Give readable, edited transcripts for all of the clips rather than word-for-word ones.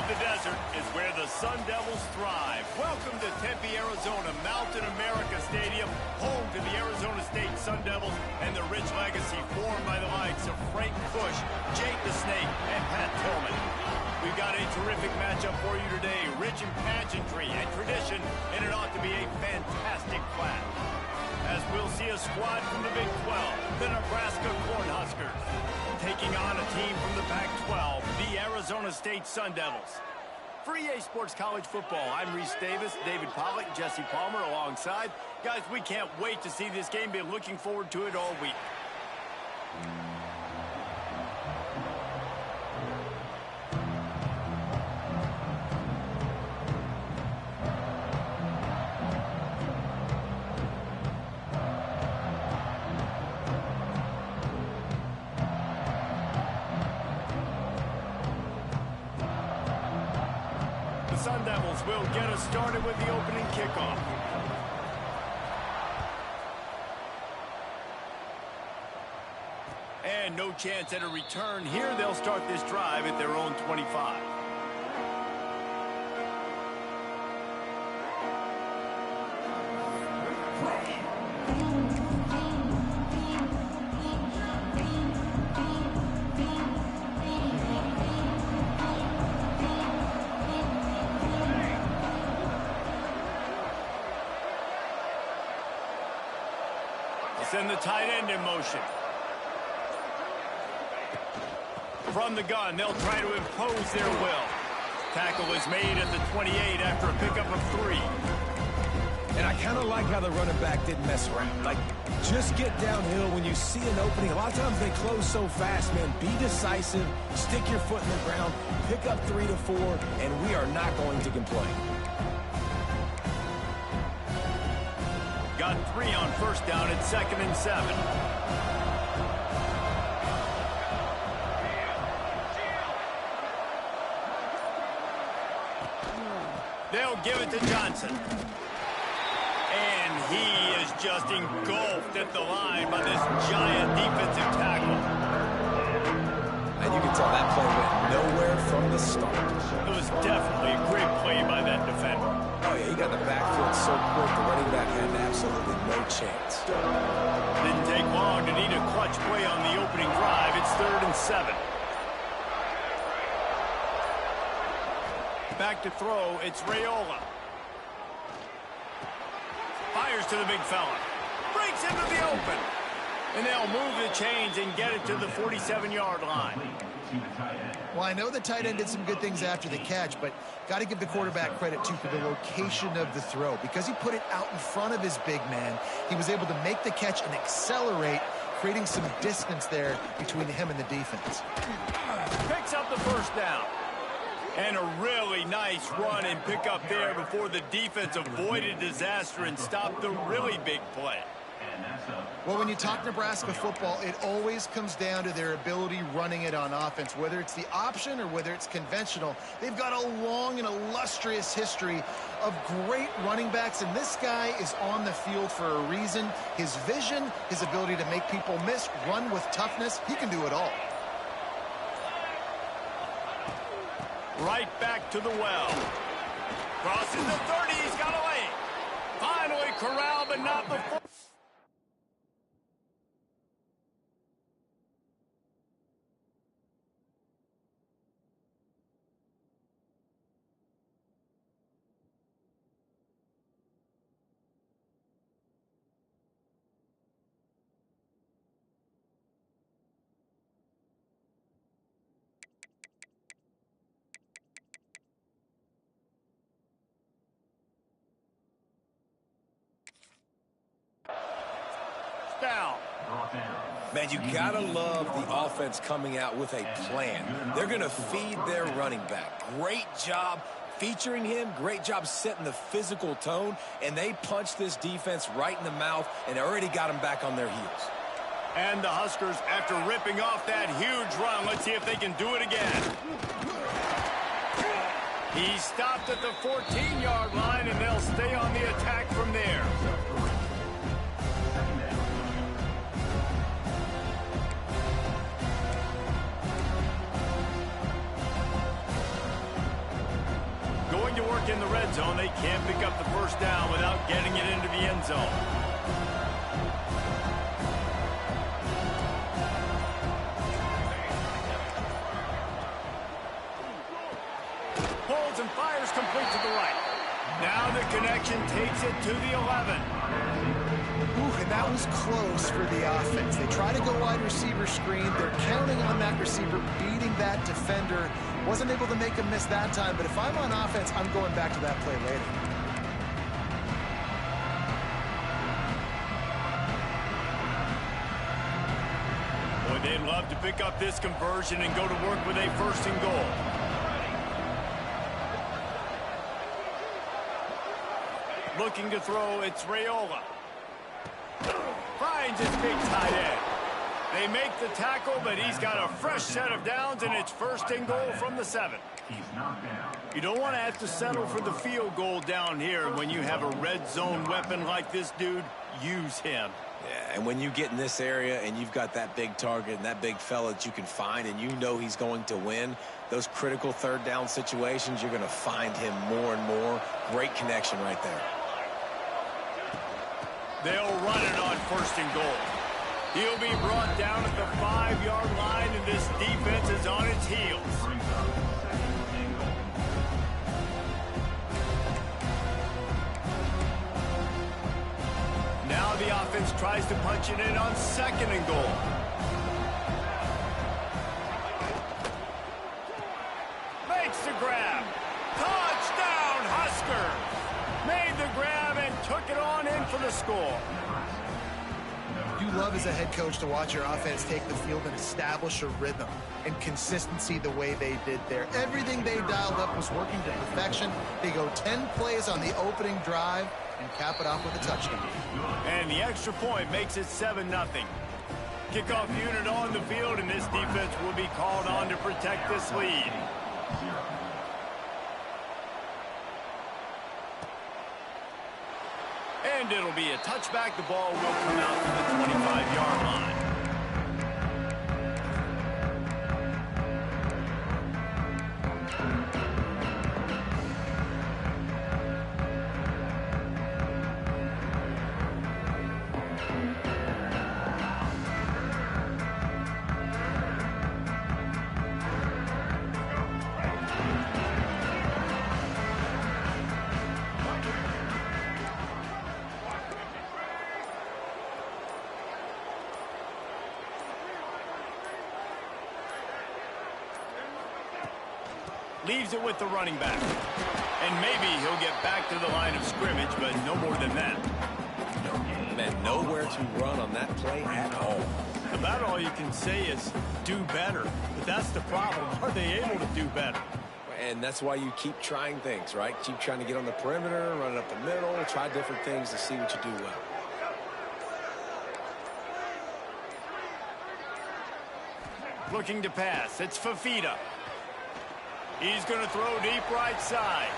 the desert is where the Sun Devils thrive. Welcome to Tempe, Arizona, Mountain America Stadium, home to the Arizona State Sun Devils and the rich legacy formed by the likes of Frank Bush, Jake the Snake, and Pat Tillman. We've got a terrific matchup for you today, rich in pageantry and tradition, and it ought to be a fantastic clash. As we'll see a squad from the Big 12, the Nebraska Cornhuskers, taking on a team from the Pac-12, the Arizona State Sun Devils. For EA Sports College Football, I'm Reese Davis, David Pollack, Jesse Palmer alongside. Guys, we can't wait to see this game. Been looking forward to it all week. Sun Devils will get us started with the opening kickoff. And no chance at a return here. They'll start this drive at their own 25. Send the tight end in motion. From the gun, they'll try to impose their will. Tackle is made at the 28 after a pickup of 3. And I kind of like how the running back didn't mess around. Like, just get downhill when you see an opening. A lot of times they close so fast, man. Be decisive, stick your foot in the ground, pick up 3 to 4, and we are not going to complain. Got 3 on first down at 2nd and 7. They'll give it to Johnson. And he is just engulfed at the line by this giant defensive tackle. And you can tell that play went nowhere from the start. It was definitely a great play by that defender. Oh, yeah, he got the backfield so quick, the running back had absolutely no chance. Didn't take long to need a clutch play on the opening drive. It's 3rd and 7. Back to throw, it's Raiola. Fires to the big fella. Breaks into the open. And they'll move the chains and get it to the 47-yard line. Well, I know the tight end did some good things after the catch, but got to give the quarterback credit, too, for the location of the throw. Because he put it out in front of his big man, he was able to make the catch and accelerate, creating some distance there between him and the defense. Picks up the first down. And a really nice run and pick up there before the defense avoided disaster and stopped the really big play. Well, when you talk Nebraska football, it always comes down to their ability running it on offense. Whether it's the option or whether it's conventional, they've got a long and illustrious history of great running backs, and this guy is on the field for a reason. His vision, his ability to make people miss, run with toughness, he can do it all. Right back to the well. Crosses the 30, he's got away. Finally corralled, but not before. Down. Man, you gotta love the offense coming out with a plan. They're gonna feed their running back. Great job featuring him, great job setting the physical tone, and they punched this defense right in the mouth and already got them back on their heels. And the Huskers, after ripping off that huge run, let's see if they can do it again. He stopped at the 14-yard line, and they'll stay on the attack from there. back in the red zone. They can't pick up the first down without getting it into the end zone. Pulls and fires complete to the right. Now the connection takes it to the 11. Ooh, and that was close for the offense. They try to go wide receiver screen. They're counting on that receiver beating that defender. Wasn't able to make him miss that time, but if I'm on offense, I'm going back to that play later. Boy, they'd love to pick up this conversion and go to work with a 1st and goal. Looking to throw, it's Raiola. Finds his big tight end. They make the tackle, but he's got a fresh set of downs, and it's 1st and goal from the 7. You don't want to have to settle for the field goal down here. When you have a red zone weapon like this dude, use him. Yeah, and when you get in this area and you've got that big target and that big fella that you can find and you know he's going to win, those critical 3rd down situations, you're going to find him more and more. Great connection right there. They'll run it on 1st and goal. He'll be brought down at the 5-yard line, and this defense is on its heels. Now the offense tries to punch it in on 2nd and goal. Makes the grab. Touchdown, Huskers! Made the grab and took it on in for the score. You love as a head coach to watch your offense take the field and establish a rhythm and consistency the way they did there. Everything they dialed up was working to perfection. They go 10 plays on the opening drive and cap it off with a touchdown. And the extra point makes it 7-0. Kickoff unit on the field, and this defense will be called on to protect this lead. And it'll be a touchback. The ball will come out to the 25-yard line. Leaves it with the running back. And maybe he'll get back to the line of scrimmage, but no more than that. Man, nowhere to run on that play at all. About all you can say is do better. But that's the problem. Are they able to do better? And that's why you keep trying things, right? Keep trying to get on the perimeter, run it up the middle, try different things to see what you do well. Looking to pass. It's Fafita. He's going to throw deep right side.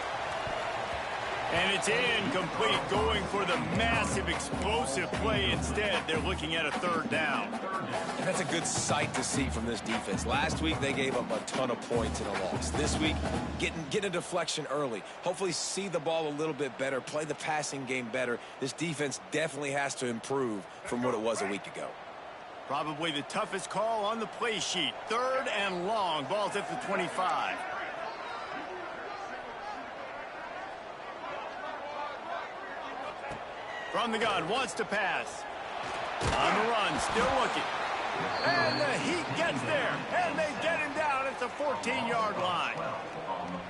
And it's incomplete, going for the massive explosive play instead. They're looking at a 3rd down. And that's a good sight to see from this defense. Last week, they gave up a ton of points in a loss. This week, get a deflection early. Hopefully see the ball a little bit better, play the passing game better. This defense definitely has to improve from what it was a week ago. Probably the toughest call on the play sheet. 3rd and long. Ball's at the 25. From the gun, wants to pass. On the run, still looking. And the Heat gets there, and they get him down at the 14-yard line.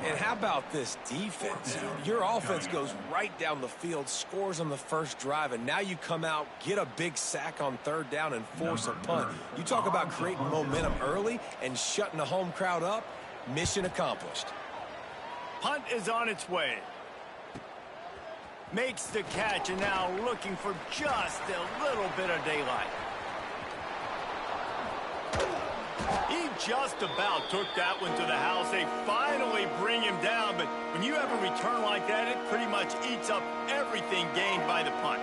And how about this defense? Your offense goes right down the field, scores on the first drive, and now you come out, get a big sack on 3rd down, and force a punt. You talk about creating momentum early and shutting the home crowd up. Mission accomplished. Punt is on its way. Makes the catch, and now looking for just a little bit of daylight. He just about took that one to the house. They finally bring him down, but when you have a return like that, it pretty much eats up everything gained by the punt.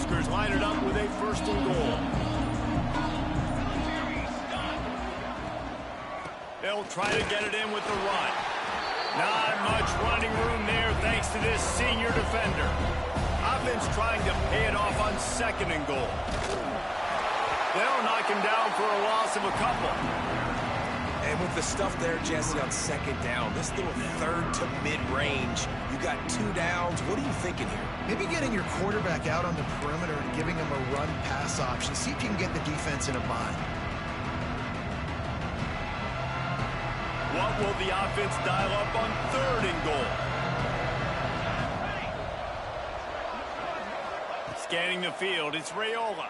Huskers line it up with a 1st and goal. They'll try to get it in with the run. Not much running room there thanks to this senior defender. Offense trying to pay it off on 2nd and goal. They'll knock him down for a loss of a couple. And with the stuff there, Jesse, on 2nd down, this little 3rd to mid-range, you got 2 downs. What are you thinking here? Maybe getting your quarterback out on the perimeter and giving him a run-pass option. See if you can get the defense in a bind. What will the offense dial up on 3rd and goal? Scanning the field, it's Raiola.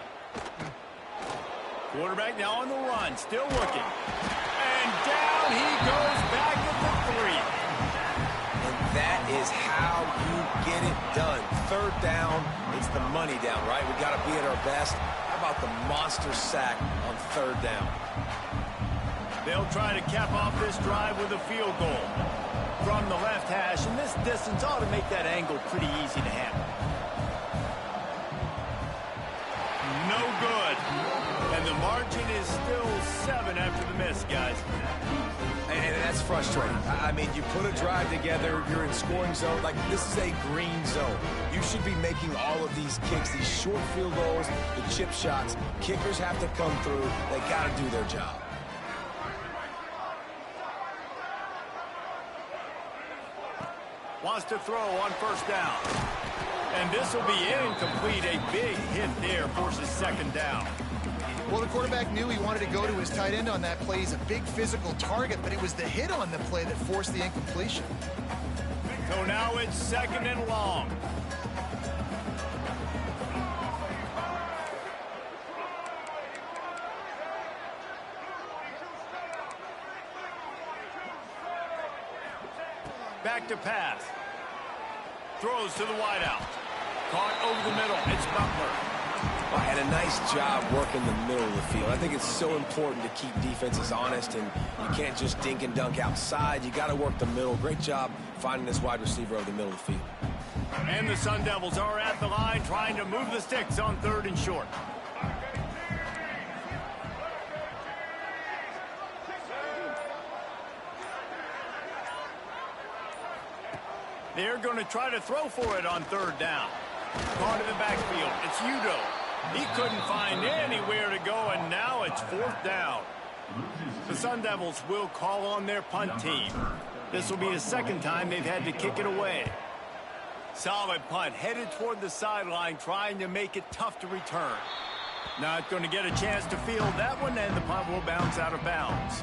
Quarterback now on the run, still looking. And down he goes back at the 3. And that is how you get it done. 3rd down, it's the money down, right? We got to be at our best. How about the monster sack on 3rd down? They'll try to cap off this drive with a field goal from the left hash, and this distance ought to make that angle pretty easy to handle. No good. And the margin is still 7 after the miss, guys. And that's frustrating. I mean, you put a drive together, you're in scoring zone. Like, this is a green zone. You should be making all of these kicks, these short field goals, the chip shots. Kickers have to come through. They got to do their job. Wants to throw on 1st down. And this will be incomplete. A big hit there forces 2nd down. Well, the quarterback knew he wanted to go to his tight end on that play. He's a big physical target, but it was the hit on the play that forced the incompletion. So now it's 2nd and long. Back to pass. Throws to the wideout. Caught over the middle. It's Butler. And a nice job working the middle of the field. I think it's so important to keep defenses honest, and you can't just dink and dunk outside. You got to work the middle. Great job finding this wide receiver over the middle of the field. And the Sun Devils are at the line trying to move the sticks on 3rd and short. They're going to try to throw for it on 3rd down. Caught in the backfield. It's Udo. He couldn't find anywhere to go, and now it's 4th down. The Sun Devils will call on their punt team. This will be the 2nd time they've had to kick it away. Solid punt, headed toward the sideline, trying to make it tough to return. Not going to get a chance to field that one, and the punt will bounce out of bounds.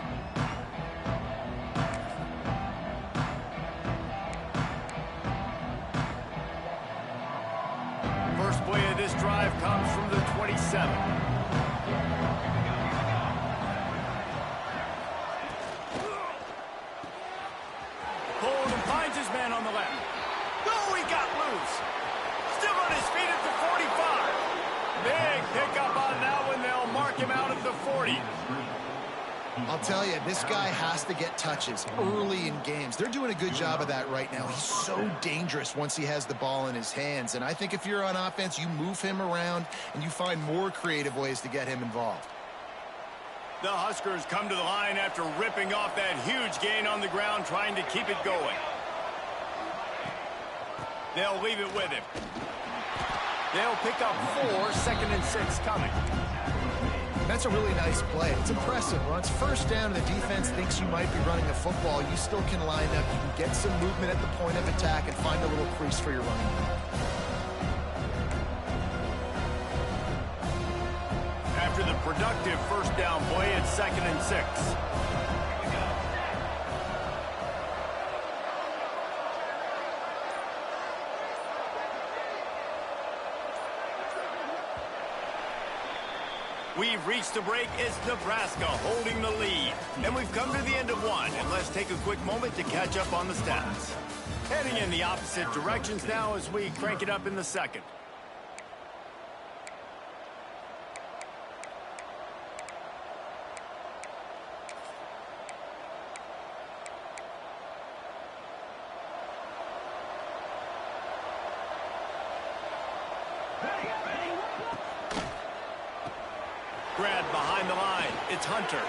First play of this drive comes from the 27. Pulled and finds his man on the left. Oh, he got loose. Still on his feet at the 45. Big pickup on that one. They'll mark him out at the 40. I'll tell you, this guy has to get touches early in games. They're doing a good job of that right now. He's so dangerous once he has the ball in his hands. And I think if you're on offense, you move him around and you find more creative ways to get him involved. The Huskers come to the line after ripping off that huge gain on the ground, trying to keep it going. They'll leave it with him. They'll pick up 4, 2nd and 6 coming. That's a really nice play. It's impressive. When it's 1st down and the defense thinks you might be running the football, you still can line up. You can get some movement at the point of attack and find a little crease for your running back. After the productive 1st down play, it's 2nd and 6. We've reached the break. It's Nebraska holding the lead. And we've come to the end of one. And let's take a quick moment to catch up on the stats. Heading in the opposite directions now as we crank it up in the 2nd. Grab behind the line. It's Hunter.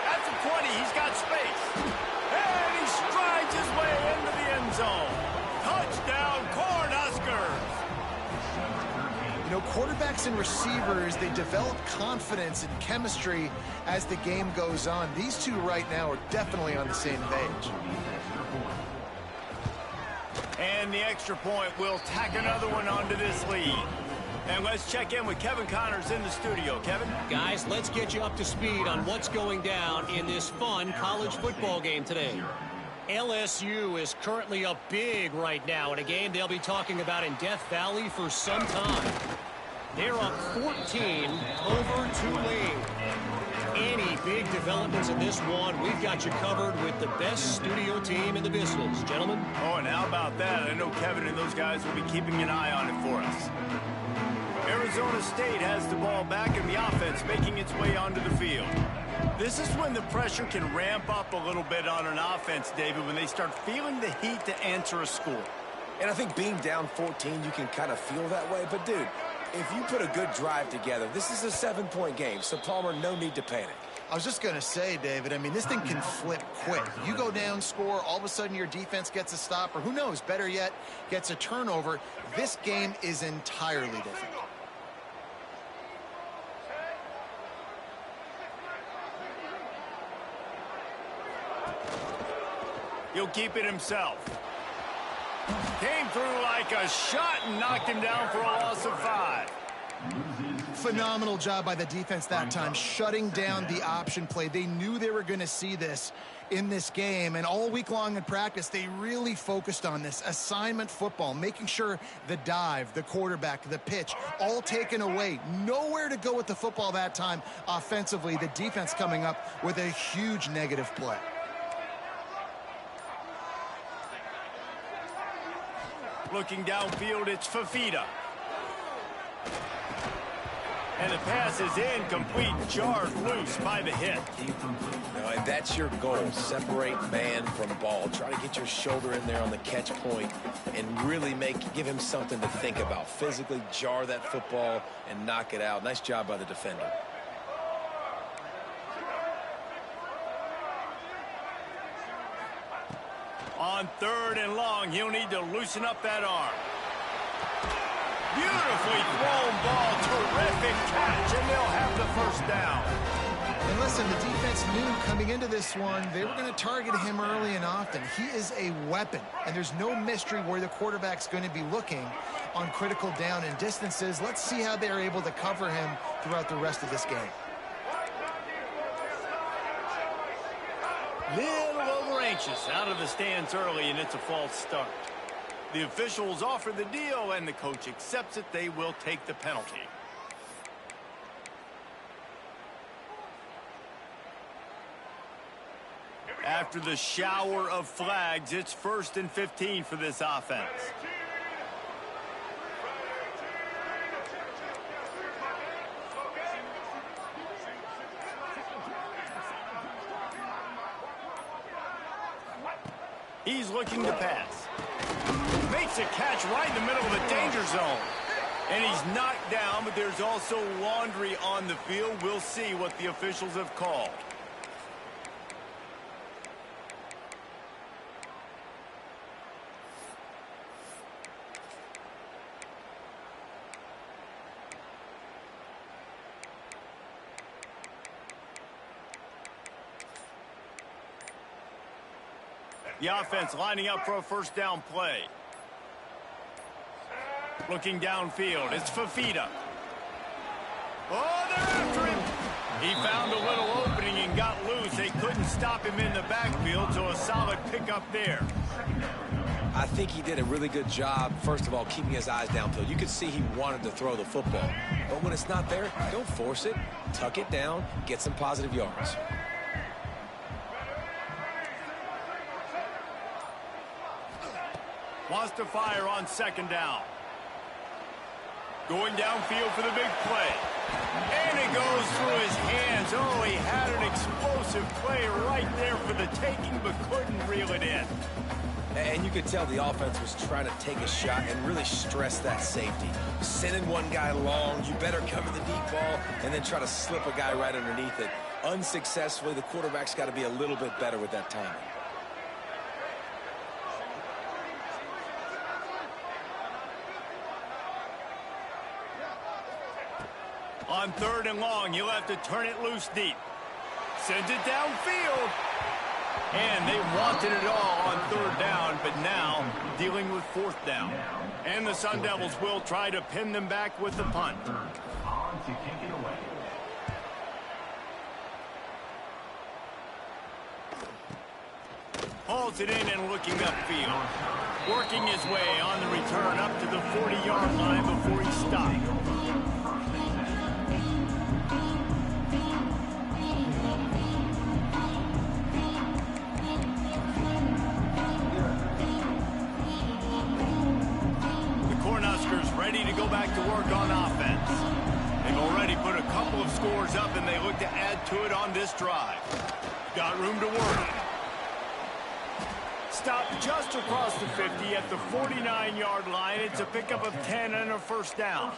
At the 20, he's got space. And he strides his way into the end zone. Touchdown, Cornhuskers! You know, quarterbacks and receivers, they develop confidence and chemistry as the game goes on. These two right now are definitely on the same page. And the extra point will tack another one onto this lead. And let's check in with Kevin Connors in the studio. Kevin? Guys, let's get you up to speed on what's going down in this fun college football game today. LSU is currently up big right now in a game they'll be talking about in Death Valley for some time. They're up 14 over Tulane. Any big developments in this one, we've got you covered with the best studio team in the business. Gentlemen? Oh, and how about that? I know Kevin and those guys will be keeping an eye on it for us. Arizona State has the ball back in the offense, making its way onto the field. This is when the pressure can ramp up a little bit on an offense, David, when they start feeling the heat to answer a score. And I think being down 14, you can kind of feel that way. But, dude, if you put a good drive together, this is a 7-point game. So, Palmer, no need to panic. I was just going to say, David, I mean, this thing can flip quick. You go down, score, all of a sudden your defense gets a stop, or who knows, better yet, gets a turnover. This game is entirely different. He'll keep it himself. Came through like a shot and knocked him down for a loss of 5. Phenomenal job by the defense that time, shutting down the option play. They knew they were going to see this in this game, and all week long in practice, they really focused on this assignment football, making sure the dive, the quarterback, the pitch, all taken away. Nowhere to go with the football that time offensively. The defense coming up with a huge negative play. Looking downfield, it's Fafita. And the pass is incomplete, jarred loose by the hit. And that's your goal. Separate man from ball. Try to get your shoulder in there on the catch point and really give him something to think about. Physically jar that football and knock it out. Nice job by the defender. On 3rd and long, he'll need to loosen up that arm. Beautifully thrown ball, terrific catch, and they'll have the first down. And listen, the defense knew coming into this one, they were going to target him early and often. He is a weapon, and there's no mystery where the quarterback's going to be looking on critical down and distances. Let's see how they're able to cover him throughout the rest of this game. Little over anxious out of the stands early, and it's a false start. The officials offer the deal, and the coach accepts it. They will take the penalty. After the shower of flags, it's 1st and 15 for this offense. He's looking to pass. Makes a catch right in the middle of the danger zone. And he's knocked down, but there's also laundry on the field. We'll see what the officials have called. The offense lining up for a first down play. Looking downfield, it's Fafita. Oh, they're after him. He found a little opening and got loose. They couldn't stop him in the backfield, so a solid pickup there. I think he did a really good job, first of all, keeping his eyes downfield. You could see he wanted to throw the football. But when it's not there, don't force it. Tuck it down, get some positive yards. Wants to fire on 2nd down. Going downfield for the big play. And it goes through his hands. Oh, he had an explosive play right there for the taking, but couldn't reel it in. And you could tell the offense was trying to take a shot and really stress that safety. Sending one guy long, you better cover the deep ball, and then try to slip a guy right underneath it. Unsuccessfully, the quarterback's got to be a little bit better with that timing. On 3rd and long, you'll have to turn it loose deep. Sends it downfield. And they wanted it all on 3rd down, but now dealing with 4th down. And the Sun Devils will try to pin them back with the punt. Hauls it in and looking upfield. Working his way on the return up to the 40-yard line before he stopped. Ready to go back to work on offense. They've already put a couple of scores up, and they look to add to it on this drive. Got room to work. Stopped just across the 50 at the 49-yard line. It's a pickup of 10 and a 1st down.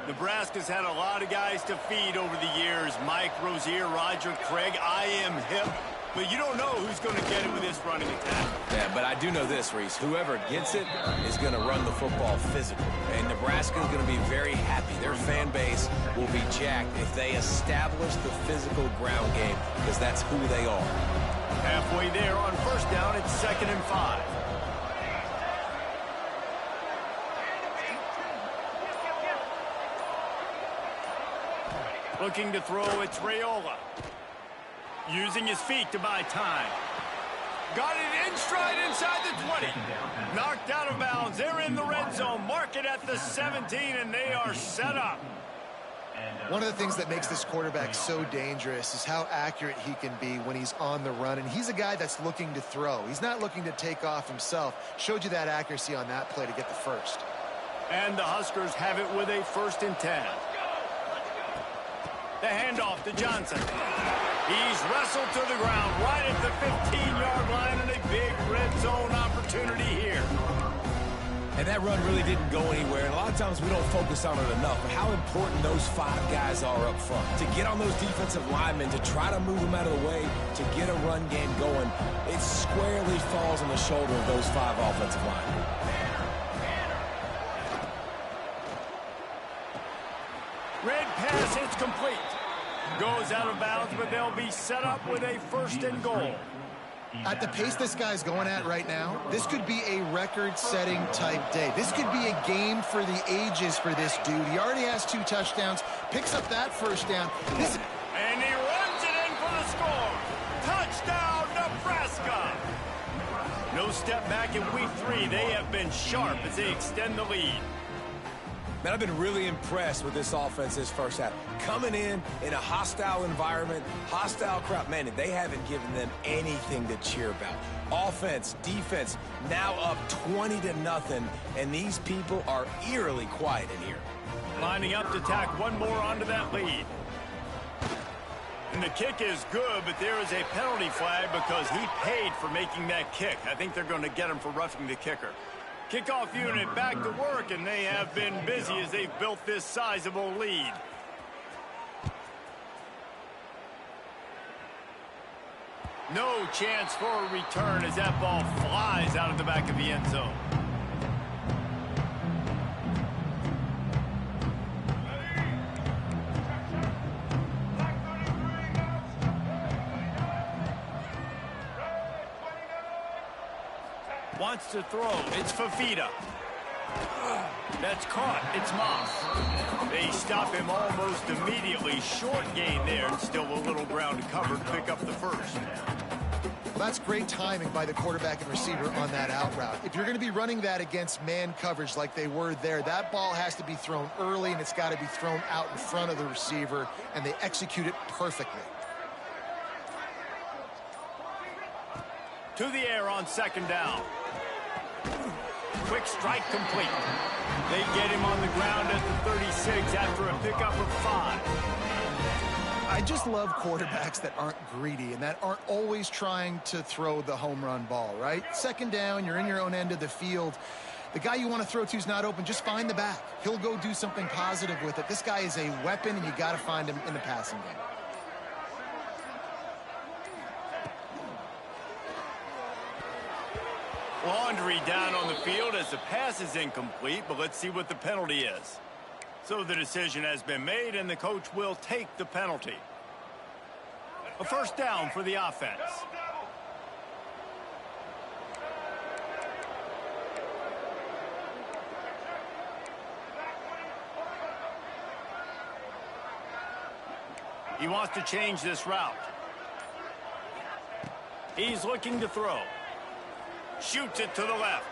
Nebraska's had a lot of guys to feed over the years. Mike Rozier, Roger Craig, I am hip. But you don't know who's going to get it with this running attack. Yeah, but I do know this, Reese. Whoever gets it is going to run the football physical. And Nebraska is going to be very happy. Their fan base will be jacked if they establish the physical ground game, because that's who they are. Halfway there on 1st down, it's 2nd and 5. Looking to throw, it's Raiola. Using his feet to buy time. Got it in stride inside the 20. Knocked out of bounds. They're in the red zone. Mark it at the 17, and they are set up. One of the things that makes this quarterback so dangerous is how accurate he can be when he's on the run. And he's a guy that's looking to throw. He's not looking to take off himself. Showed you that accuracy on that play to get the first. And the Huskers have it with a 1st and 10. The handoff to Johnson. He's wrestled to the ground right at the 15-yard line, and a big red zone opportunity here. And that run really didn't go anywhere. And a lot of times we don't focus on it enough, but how important those 5 guys are up front. To get on those defensive linemen, to try to move them out of the way, to get a run game going, it squarely falls on the shoulder of those 5 offensive linemen. Red pass, it's complete. Goes out of bounds, but they'll be set up with a 1st and goal. At the pace this guy's going at right now, this could be a record-setting type day. This could be a game for the ages for this dude. He already has 2 touchdowns, picks up that 1st down. And he runs it in for the score. Touchdown, Nebraska. No step back in week 3. They have been sharp as they extend the lead. Man, I've been really impressed with this offense this first half. Coming in a hostile environment, hostile crowd. Man, they haven't given them anything to cheer about. Offense, defense, now up 20-0, and these people are eerily quiet in here. Lining up to tack one more onto that lead. And the kick is good, but there is a penalty flag because he paid for making that kick. I think they're going to get him for roughing the kicker. Kickoff unit back to work, and they have been busy as they've built this sizable lead. No chance for a return as that ball flies out of the back of the end zone. Wants to throw. It's Fafita. That's caught. It's Moss. They stop him almost immediately. Short gain there, and still a little ground covered. Pick up the 1st. Well, that's great timing by the quarterback and receiver on that out route. If you're going to be running that against man coverage like they were there, that ball has to be thrown early, and it's got to be thrown out in front of the receiver, and they execute it perfectly. To the air on 2nd down. Quick strike complete. They get him on the ground at the 36 after a pickup of 5. I just love quarterbacks that aren't greedy and that aren't always trying to throw the home run ball, right? Second down, you're in your own end of the field. The guy you want to throw to is not open. Just find the back. He'll go do something positive with it. This guy is a weapon, and you got to find him in the passing game. Laundry down on the field as the pass is incomplete, but let's see what the penalty is. So the decision has been made, and the coach will take the penalty. A first down for the offense. He wants to change this route. He's looking to throw. Shoots it to the left.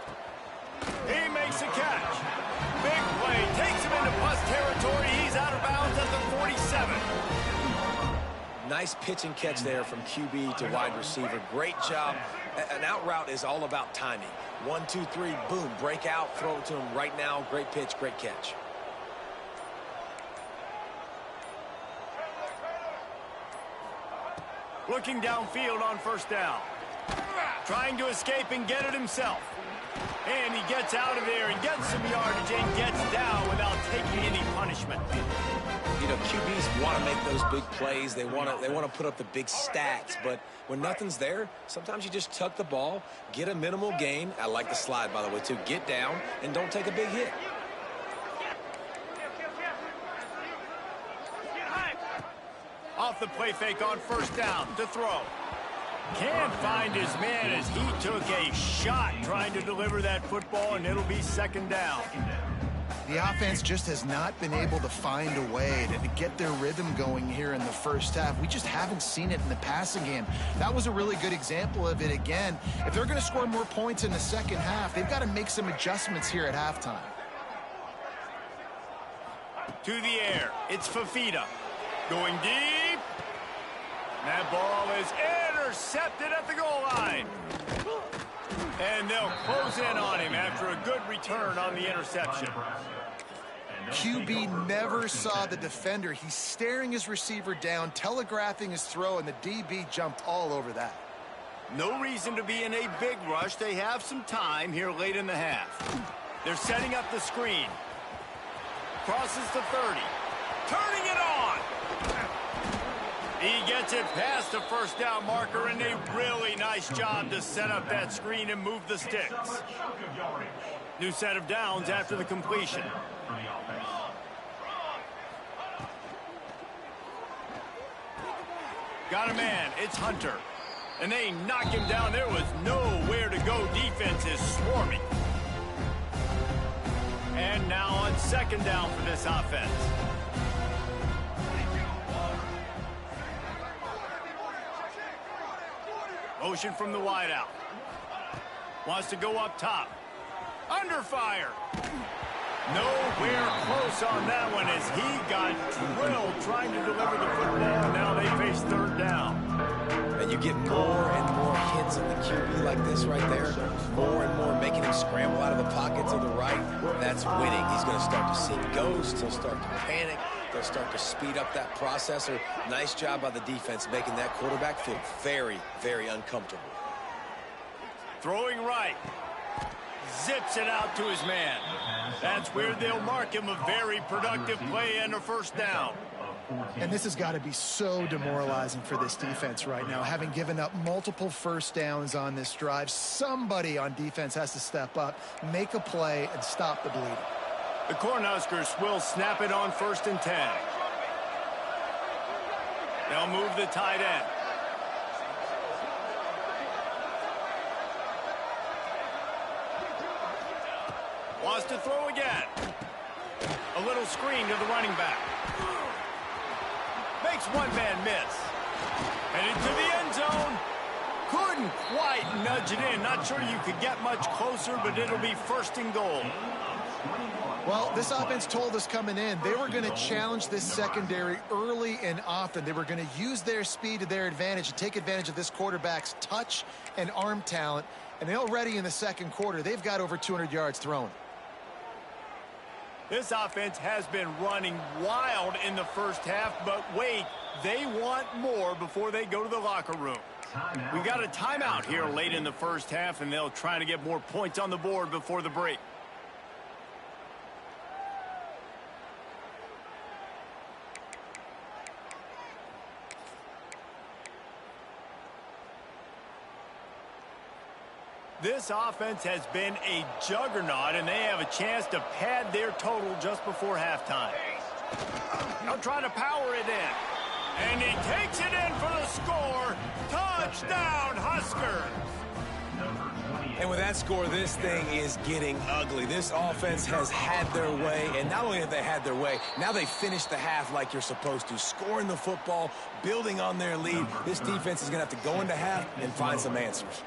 He makes a catch. Big play. Takes him into plus territory. He's out of bounds at the 47. Nice pitch and catch there from QB to wide receiver. Great job. An out route is all about timing. 1, 2, 3, boom. Break out. Throw it to him right now. Great pitch, great catch. Looking downfield on first down. Trying to escape and get it himself. And he gets out of there and gets some yardage and gets down without taking any punishment. You know, QBs want to make those big plays. They want to put up the big stats. But when nothing's there, sometimes you just tuck the ball, get a minimal gain. I like the slide, by the way, too. Get down and don't take a big hit. Off the play fake on first down to throw. Can't find his man as he took a shot trying to deliver that football, and it'll be second down. The offense just has not been able to find a way to get their rhythm going here in the first half. We just haven't seen it in the passing game. That was a really good example of it again. If they're going to score more points in the second half, they've got to make some adjustments here at halftime. To the air, it's Fafita. Going deep. That ball is intercepted at the goal line. And they'll close in on him after a good return on the interception. QB never saw the defender. He's staring his receiver down, telegraphing his throw, and the DB jumped all over that. No reason to be in a big rush. They have some time here late in the half. They're setting up the screen. Crosses the 30. Turning it on. He gets it past the first down marker, and a really nice job to set up that screen and move the sticks. New set of downs after the completion. Got a man. It's Hunter. And they knock him down. There was nowhere to go. Defense is swarming. And now on second down for this offense. Motion from the wideout. Wants to go up top. Under fire. Nowhere close on that one as he got drilled trying to deliver the football. And now they face third down. And you get more and more hits on the QB like this right there. More and more making him scramble out of the pocket to the right. That's winning. He's going to start to see ghosts. He'll start to panic. They'll start to speed up that processor. Nice job by the defense making that quarterback feel very, very uncomfortable. Throwing right. Zips it out to his man. That's where they'll mark him a very productive play and a first down. And this has got to be so demoralizing for this defense right now. Having given up multiple first downs on this drive, somebody on defense has to step up, make a play, and stop the bleeding. The Cornhuskers will snap it on 1st and 10. They'll move the tight end. Wants to throw again. A little screen to the running back. Makes one man miss. And into the end zone. Couldn't quite nudge it in. Not sure you could get much closer, but it'll be 1st and goal. Well, this offense told us coming in they were going to challenge this secondary early and often. They were going to use their speed to their advantage and take advantage of this quarterback's touch and arm talent. And already in the second quarter, they've got over 200 yards thrown. This offense has been running wild in the first half, but wait, they want more before they go to the locker room. We got a timeout here late in the first half, and they'll try to get more points on the board before the break. This offense has been a juggernaut, and they have a chance to pad their total just before halftime. They'll try to power it in. And he takes it in for the score. Touchdown, Huskers! And with that score, this thing is getting ugly. This offense has had their way, and not only have they had their way, now they finished the half like you're supposed to, scoring the football, building on their lead. This defense is going to have to go into half and find some answers.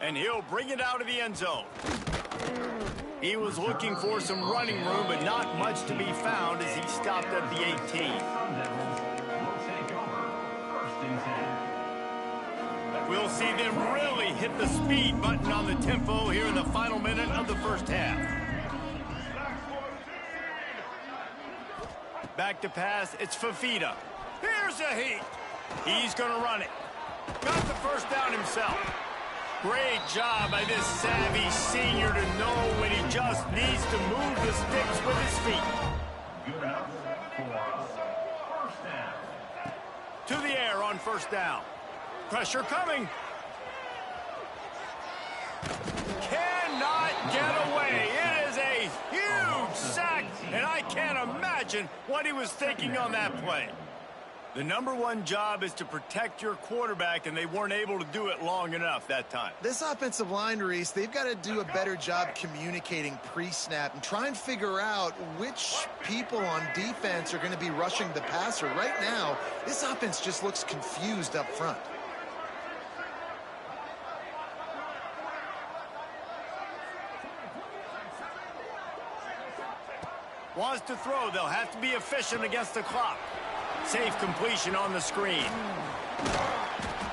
And he'll bring it out of the end zone. He was looking for some running room, but not much to be found as he stopped at the 18. We'll see them really hit the speed button on the tempo here in the final minute of the first half. Back to pass, it's Fafita. Here's a heat. He's going to run it. Got the first down himself. Great job by this savvy senior to know when he just needs to move the sticks with his feet. To the air on first down. Pressure coming. Cannot get away. It is a huge sack, and I can't imagine what he was thinking on that play. The number one job is to protect your quarterback, and they weren't able to do it long enough that time. This offensive line, Reese, they've got to do a better job communicating pre-snap and try and figure out which people on defense are going to be rushing the passer. Right now, this offense just looks confused up front. Wants to throw. They'll have to be efficient against the clock. Safe completion on the screen.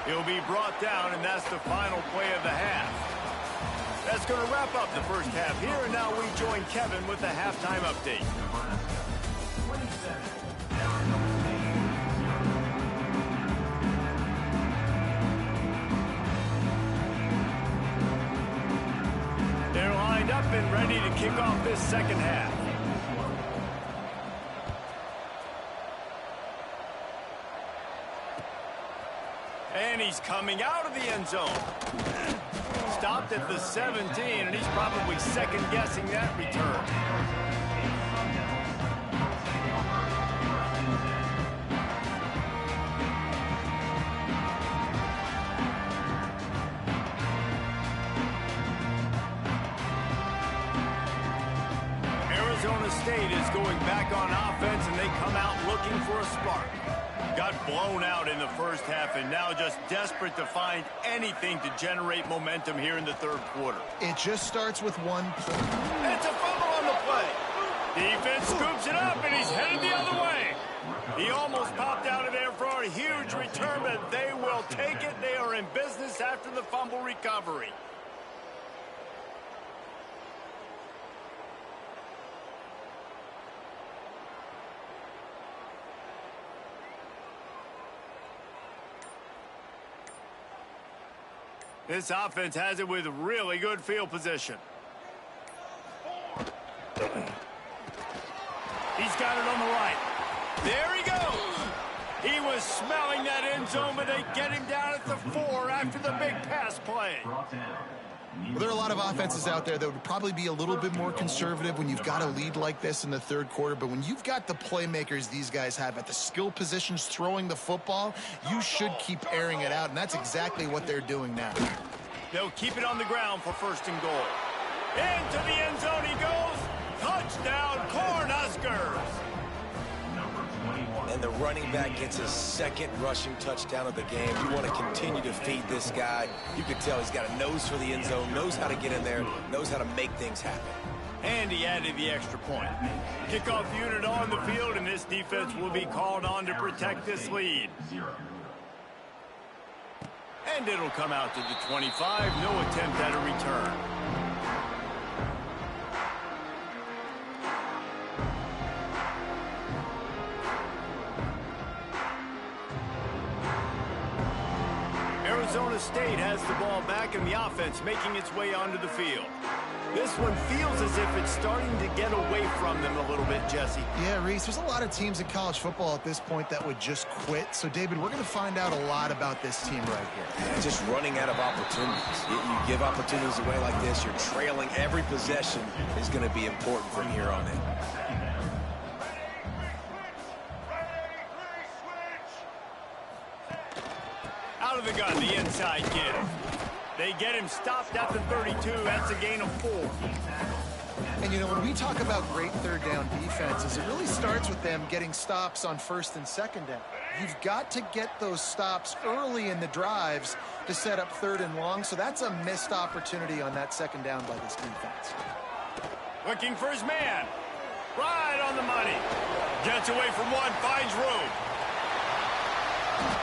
He'll be brought down, and that's the final play of the half. That's going to wrap up the first half here, and now we join Kevin with the halftime update. They're lined up and ready to kick off this second half. And he's coming out of the end zone. Stopped at the 17, and he's probably second-guessing that return. Arizona State is going back on offense, and they come out looking for a spark. Got blown out in the first half, and now just desperate to find anything to generate momentum here in the third quarter. It just starts with one play. It's a fumble on the play. Defense scoops it up, and he's headed the other way. He almost popped out of there for a huge return, but they will take it. They are in business after the fumble recovery. This offense has it with really good field position. He's got it on the right. There he goes. He was smelling that end zone, but they get him down at the 4 after the big pass play. Well, there are a lot of offenses out there that would probably be a little bit more conservative when you've got a lead like this in the third quarter. But when you've got the playmakers these guys have at the skill positions throwing the football, you should keep airing it out, and that's exactly what they're doing now. They'll keep it on the ground for first and goal. Into the end zone he goes. Touchdown, Cornhuskers. And the running back gets his second rushing touchdown of the game. You want to continue to feed this guy. You can tell he's got a nose for the end zone, knows how to get in there, knows how to make things happen. And he added the extra point. Kickoff unit on the field, and this defense will be called on to protect this lead. And it'll come out to the 25. No attempt at a State has the ball back and the offense making its way onto the field. This one feels as if it's starting to get away from them a little bit, Jesse. Yeah, Reese, there's a lot of teams in college football at this point that would just quit. So, David, we're going to find out a lot about this team right here. Yeah, just running out of opportunities. You give opportunities away like this, you're trailing. Every possession is going to be important from here on in. Out of the gun, the inside give. They get him stopped at the 32. That's a gain of 4. And, you know, when we talk about great third down defenses, it really starts with them getting stops on first and second down. You've got to get those stops early in the drives to set up third and long, so that's a missed opportunity on that second down by this defense. Looking for his man. Right on the money. Gets away from one, finds room.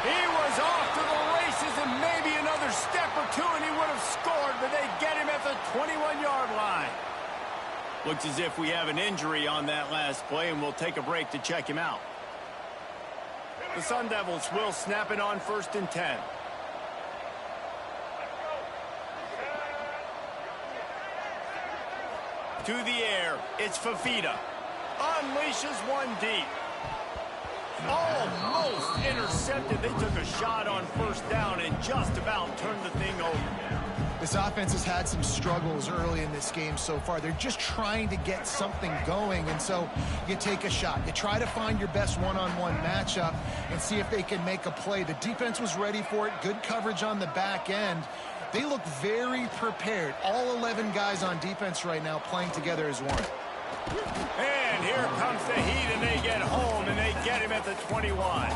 He was off to the races and maybe another step or two and he would have scored, but they get him at the 21-yard line. Looks as if we have an injury on that last play, and we'll take a break to check him out. The Sun Devils will snap it on first and 10. To the air, it's Fafita. Unleashes one deep. Almost intercepted. They took a shot on first down and just about turned the thing over. This offense has had some struggles early in this game so far. They're just trying to get something going, and so you take a shot. You try to find your best one-on-one matchup and see if they can make a play. The defense was ready for it. Good coverage on the back end. They look very prepared. All 11 guys on defense right now playing together as one. And here comes the heat, and they get home, and they get him at the 21.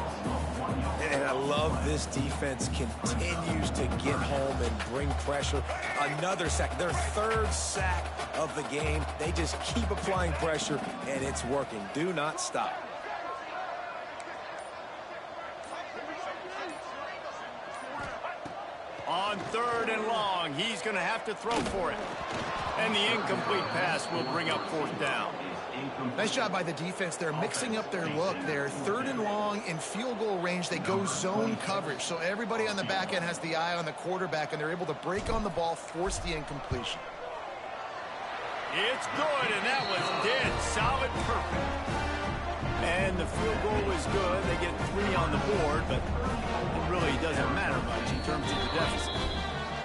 And I love this defense continues to get home and bring pressure. Another sack, their third sack of the game. They just keep applying pressure, and it's working. Do not stop. On third and long, he's going to have to throw for it. And the incomplete pass will bring up fourth down. Nice job by the defense. They're mixing up their look. They're third and long in field goal range. They go zone coverage. So everybody on the back end has the eye on the quarterback, and they're able to break on the ball, force the incompletion. It's good, and that was dead solid, perfect. And the field goal is good. They get 3 on the board, but it really doesn't matter much in terms of the deficit.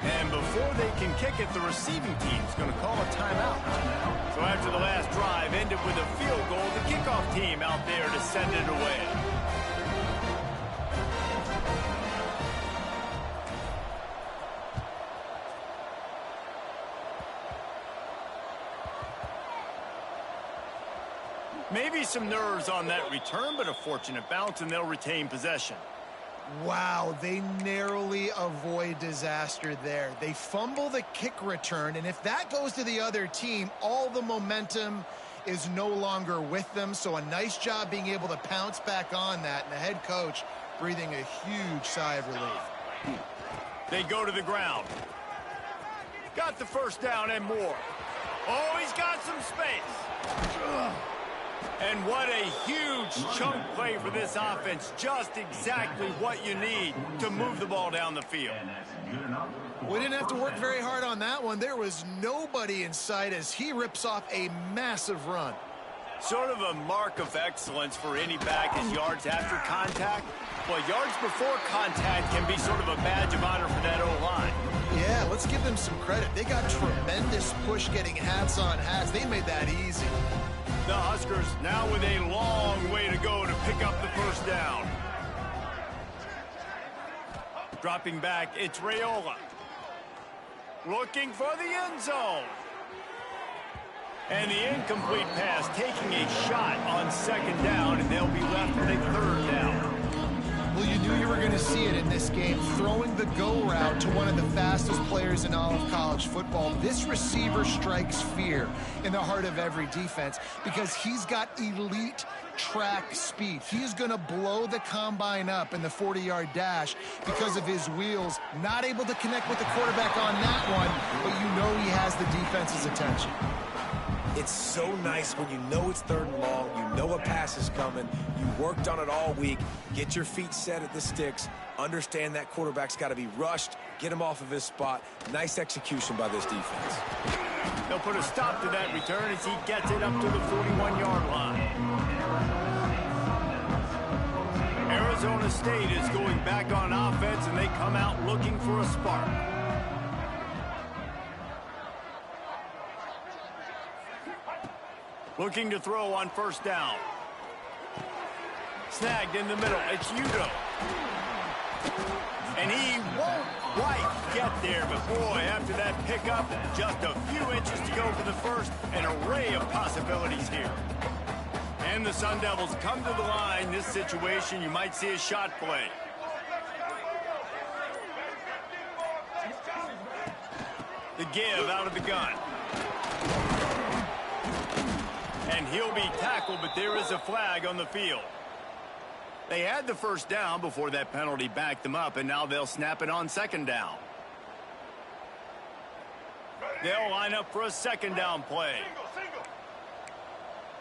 And before they can kick it, the receiving team's going to call a timeout. So after the last drive ended with a field goal, the kickoff team out there to send it away. Maybe some nerves on that return, but a fortunate bounce, and they'll retain possession. Wow, they narrowly avoid disaster there. They fumble the kick return, and if that goes to the other team, all the momentum is no longer with them. So a nice job being able to pounce back on that, and the head coach breathing a huge sigh of relief. They go to the ground. Got the first down and more. Oh, he's got some space. And what a huge chunk play for this offense. Just exactly what you need to move the ball down the field. We didn't have to work very hard on that one. There was nobody in sight as he rips off a massive run. Sort of a mark of excellence for any back is yards after contact. Well, yards before contact can be sort of a badge of honor for that O-line. Yeah, let's give them some credit. They got tremendous push getting hats on hats. They made that easy. The Huskers now with a long way to go to pick up the first down. Dropping back, it's Raiola. Looking for the end zone. And the incomplete pass taking a shot on second down, and they'll be left with a third down. Well, you knew you were going to see it in this game, throwing the go route to one of the fastest players in all of college football. This receiver strikes fear in the heart of every defense because he's got elite track speed. He's going to blow the combine up in the 40-yard dash because of his wheels. Not able to connect with the quarterback on that one, but you know he has the defense's attention. It's so nice when you know it's third and long, you know a pass is coming, you worked on it all week, get your feet set at the sticks, understand that quarterback's got to be rushed get him off of his spot. Nice execution by this defense. They'll put a stop to that return as he gets it up to the 41-yard line. Arizona State is going back on offense, and they come out looking for a spark. Looking to throw on first down. Snagged in the middle. It's Udo. And he won't quite get there, but boy, after that pickup, just a few inches to go for the first. An array of possibilities here. And the Sun Devils come to the line. This situation, you might see a shot play. The give out of the gun. And he'll be tackled, but there is a flag on the field. They had the first down before that penalty backed them up, and now they'll snap it on second down. They'll line up for a second down play. Single.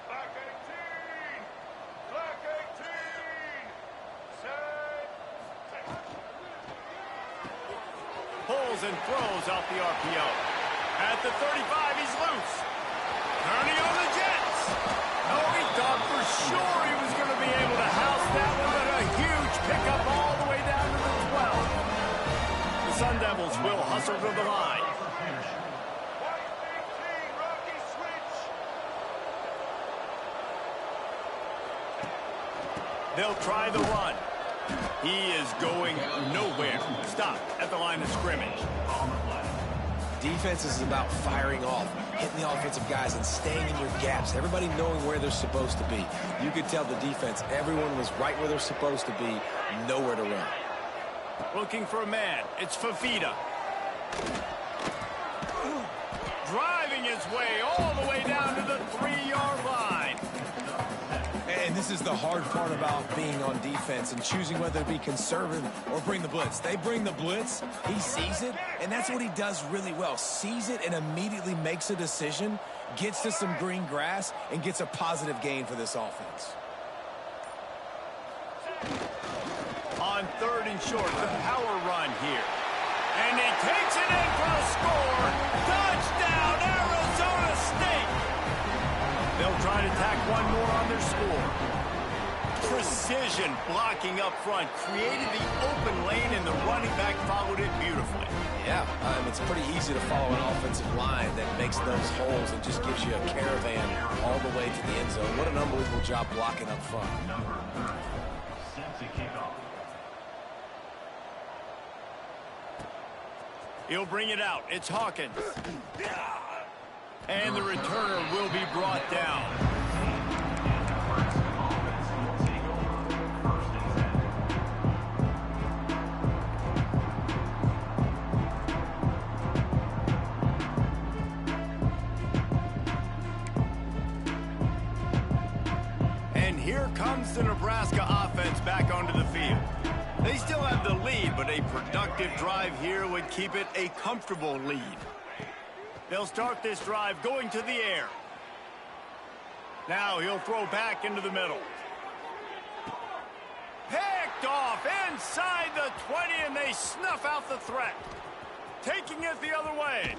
Black 18. Black 18. Set. Pulls and throws off the RPO. At the 35, he's loose. Turning on the Jets. Oh, he thought for sure he was going to be able to house that one, but a huge pickup all the way down to the 12. The Sun Devils will hustle to the line. White 18. Rocky switch. They'll try the run. He is going nowhere. Stop at the line of scrimmage. Defense is about firing off, hitting the offensive guys, and staying in your gaps. Everybody knowing where they're supposed to be. You could tell the defense, everyone was right where they're supposed to be, nowhere to run. Looking for a man. It's Fafita. Driving his way all the way down to the 3-yard line. And this is the hard part about being on defense and choosing whether to be conservative or bring the blitz. They bring the blitz, he sees it, and that's what he does really well. Sees it and immediately makes a decision, gets to some green grass, and gets a positive gain for this offense. On third and short, the power run here. And he takes it in for a score. Touchdown, Arizona State. They'll try to tack one more on their score. Precision blocking up front. Created the open lane, and the running back followed it beautifully. Yeah, it's pretty easy to follow an offensive line that makes those holes and just gives you a caravan all the way to the end zone. What an unbelievable job blocking up front. He'll bring it out. It's Hawkins. And the returner will be brought down. And here comes the Nebraska offense back onto the field. They still have the lead, but a productive drive here would keep it a comfortable lead. They'll start this drive going to the air. Now he'll throw back into the middle. Picked off inside the 20, and they snuff out the threat. Taking it the other way.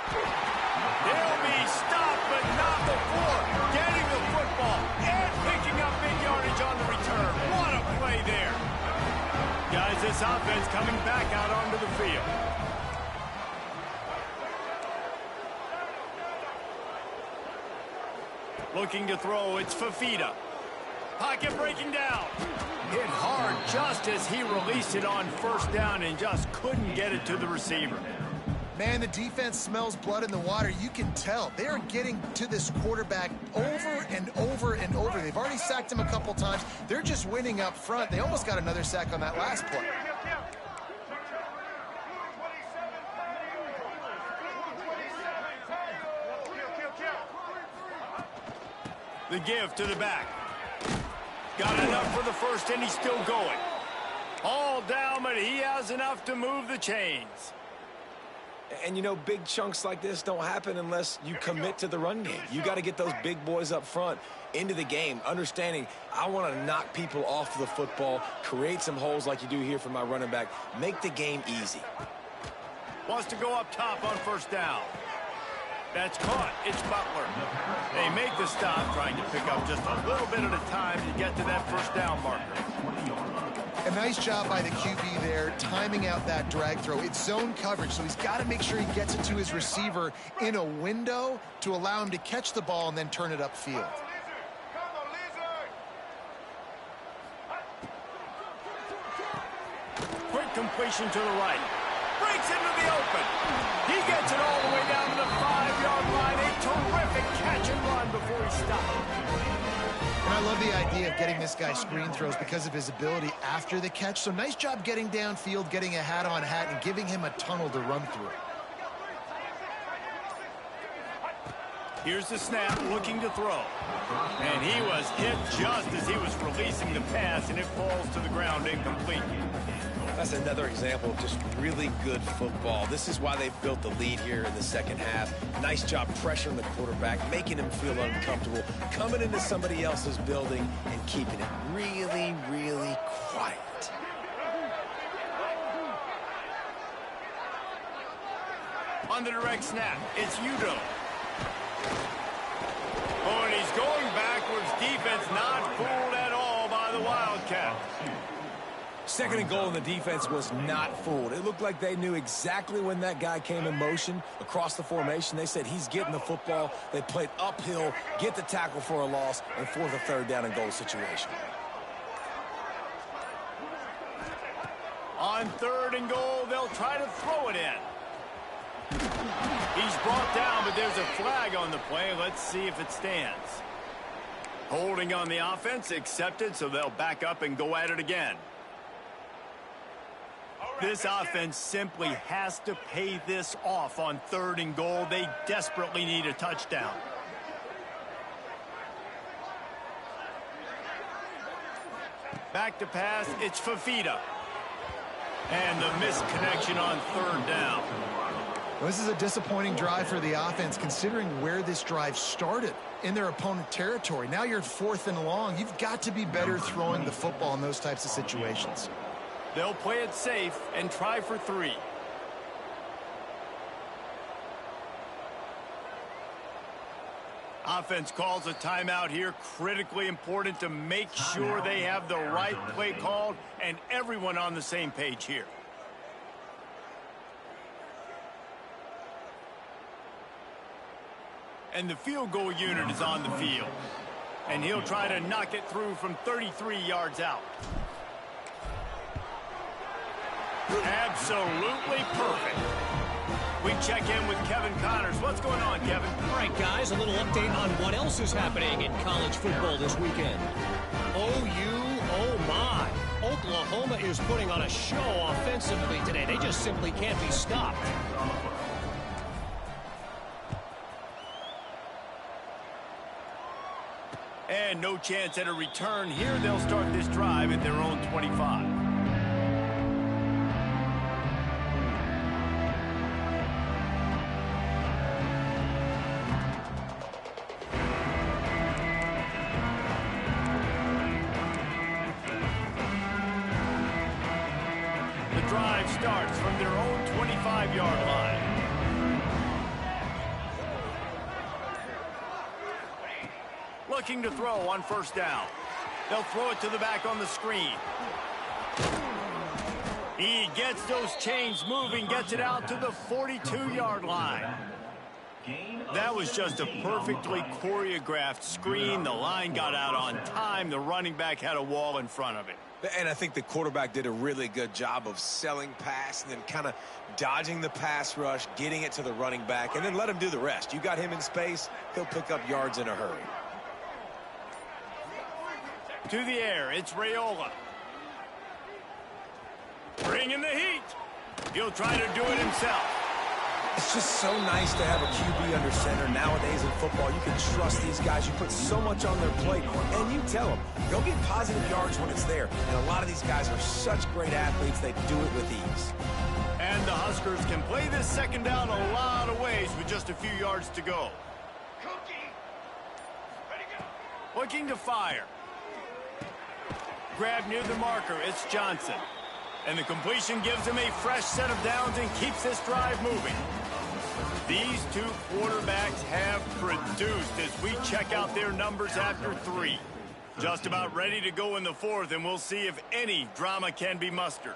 He'll be stopped, but not before getting the football and picking up big yardage on the return. What a play there. Guys, this offense coming back out onto the field. Looking to throw, it's Fafita. Pocket breaking down. Hit hard just as he released it on first down and just couldn't get it to the receiver. Man, the defense smells blood in the water. You can tell. They're getting to this quarterback over and over and over. They've already sacked him a couple times. They're just winning up front. They almost got another sack on that last play. The give to the back. Got enough for the first, and he's still going. All down, but he has enough to move the chains. And, you know, big chunks like this don't happen unless you commit to the run game. You got to get those big boys up front into the game, understanding I want to knock people off the football, create some holes like you do here for my running back, make the game easy. Wants to go up top on first down. That's caught. It's Butler. They make the stop, trying to pick up just a little bit at a time to get to that first down marker. A nice job by the QB there, timing out that drag throw. It's zone coverage, so he's got to make sure he gets it to his receiver in a window to allow him to catch the ball and then turn it upfield. Quick completion to the right. Breaks into the open. He gets it all the way down to the 5-yard line. A terrific catch and run before he stopped. And I love the idea of getting this guy screen throws because of his ability after the catch. So nice job getting downfield, getting a hat-on-hat, and giving him a tunnel to run through. Here's the snap, looking to throw. And he was hit just as he was releasing the pass, and it falls to the ground incomplete. That's another example of just really good football. This is why they've built the lead here in the second half. Nice job pressuring the quarterback, making him feel uncomfortable, coming into somebody else's building and keeping it really, really quiet. On the direct snap, it's Udo. Oh, and he's going backwards. Defense not fooled at all by the Wildcats. Second and goal, and the defense was not fooled. It looked like they knew exactly when that guy came in motion across the formation. They said he's getting the football. They played uphill, get the tackle for a loss, and force a third down and goal situation. On third and goal, they'll try to throw it in. He's brought down, but there's a flag on the play. Let's see if it stands. Holding on the offense, accepted, so they'll back up and go at it again. This offense simply has to pay this off on third and goal. They desperately need a touchdown. Back to pass, it's Fafita. And the missed connection on third down. Well, this is a disappointing drive for the offense, considering where this drive started in their opponent territory. Now you're at 4th and long. You've got to be better throwing the football in those types of situations. They'll play it safe and try for 3. Offense calls a timeout here. Critically important to make sure they have the right play called and everyone on the same page here. And the field goal unit is on the field. And he'll try to knock it through from 33 yards out. Absolutely perfect. We check in with Kevin Connors. What's going on, Kevin? All right, guys, a little update on what else is happening in college football this weekend. OU, oh my. Oklahoma is putting on a show offensively today. They just simply can't be stopped. And no chance at a return here. They'll start this drive at their own 25. The drive starts from their own 25-yard line. Looking to throw on first down. They'll throw it to the back on the screen. He gets those chains moving, gets it out to the 42-yard line. That was just a perfectly choreographed screen. The line got out on time. The running back had a wall in front of it. And I think the quarterback did a really good job of selling pass and then kind of dodging the pass rush, getting it to the running back, and then let him do the rest. You got him in space, he'll pick up yards in a hurry. To the air, it's Raiola. Bringing the heat. He'll try to do it himself. It's just so nice to have a QB under center. Nowadays in football, you can trust these guys. You put so much on their plate, and you tell them, go get positive yards when it's there. And a lot of these guys are such great athletes, they do it with ease. And the Huskers can play this second down a lot of ways with just a few yards to go. Looking to fire. Grab near the marker, it's Johnson. And the completion gives him a fresh set of downs and keeps this drive moving. These two quarterbacks have produced as we check out their numbers after 3. Just about ready to go in the 4th, and we'll see if any drama can be mustered.